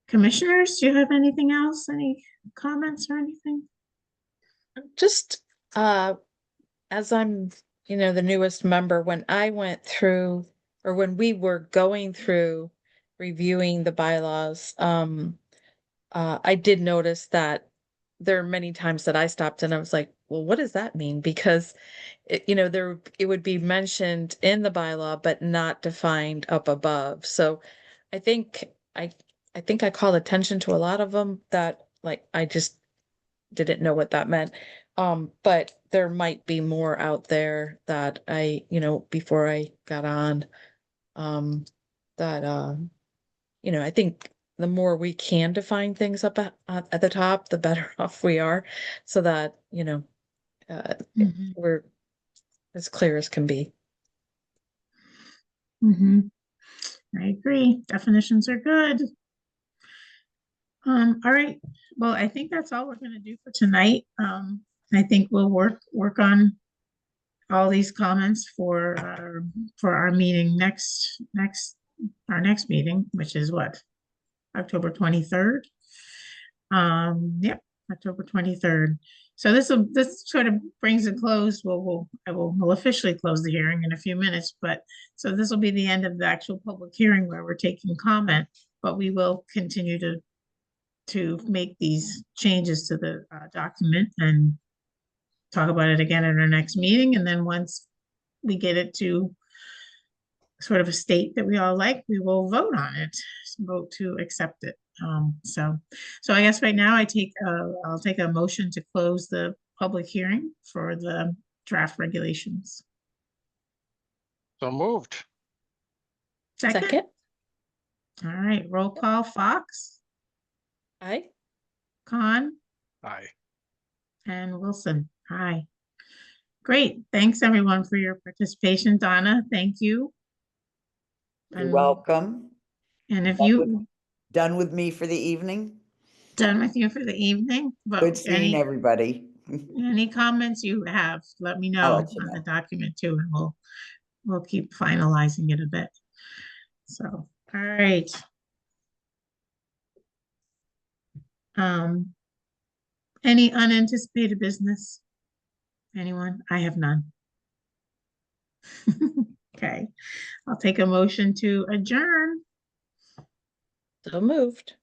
Commissioners, do you have anything else? Any comments or anything? Just as I'm, the newest member, when I went through, or when we were going through reviewing the bylaws, I did notice that there are many times that I stopped and I was like, well, what does that mean? Because it would be mentioned in the bylaw, but not defined up above. So I think I called attention to a lot of them that, like, I just didn't know what that meant. But there might be more out there that I, before I got on, that, I think the more we can define things up at the top, the better off we are, so that, Mhm. we're as clear as can be. I agree. Definitions are good. All right. Well, I think that's all we're going to do for tonight. I think we'll work on all these comments for our meeting our next meeting, which is what, October 23rd. Yep, October 23rd. So this sort of brings a close. We'll officially close the hearing in a few minutes, but so this will be the end of the actual public hearing where we're taking comment, but we will continue to make these changes to the document and talk about it again at our next meeting. And then once we get it to sort of a state that we all like, we will vote on it, vote to accept it. So I guess right now I'll take a motion to close the public hearing for the draft regulations. So moved. Second? All right, roll call. Fox, Aye. Khan, Aye. and Wilson. Aye. Great. Thanks everyone for your participation. Donna, thank you. You're And- welcome. And if you Done with me for the evening? done with you for the evening, but Good seeing everybody. any comments you have, let me I'll know let you on the know. document too, and we'll keep finalizing it a bit. So, all right. Any unanticipated business? Anyone? I have none. Okay, I'll take a motion to adjourn. So moved.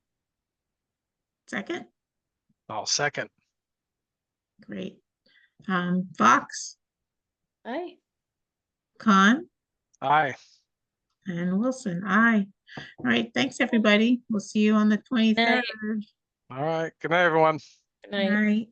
Second? I'll second. Great. Fox, Aye. Khan, Aye. and Wilson. Aye. All right, thanks, everybody. We'll see you on the 23rd. All right. Good night, everyone. Good Good night. night.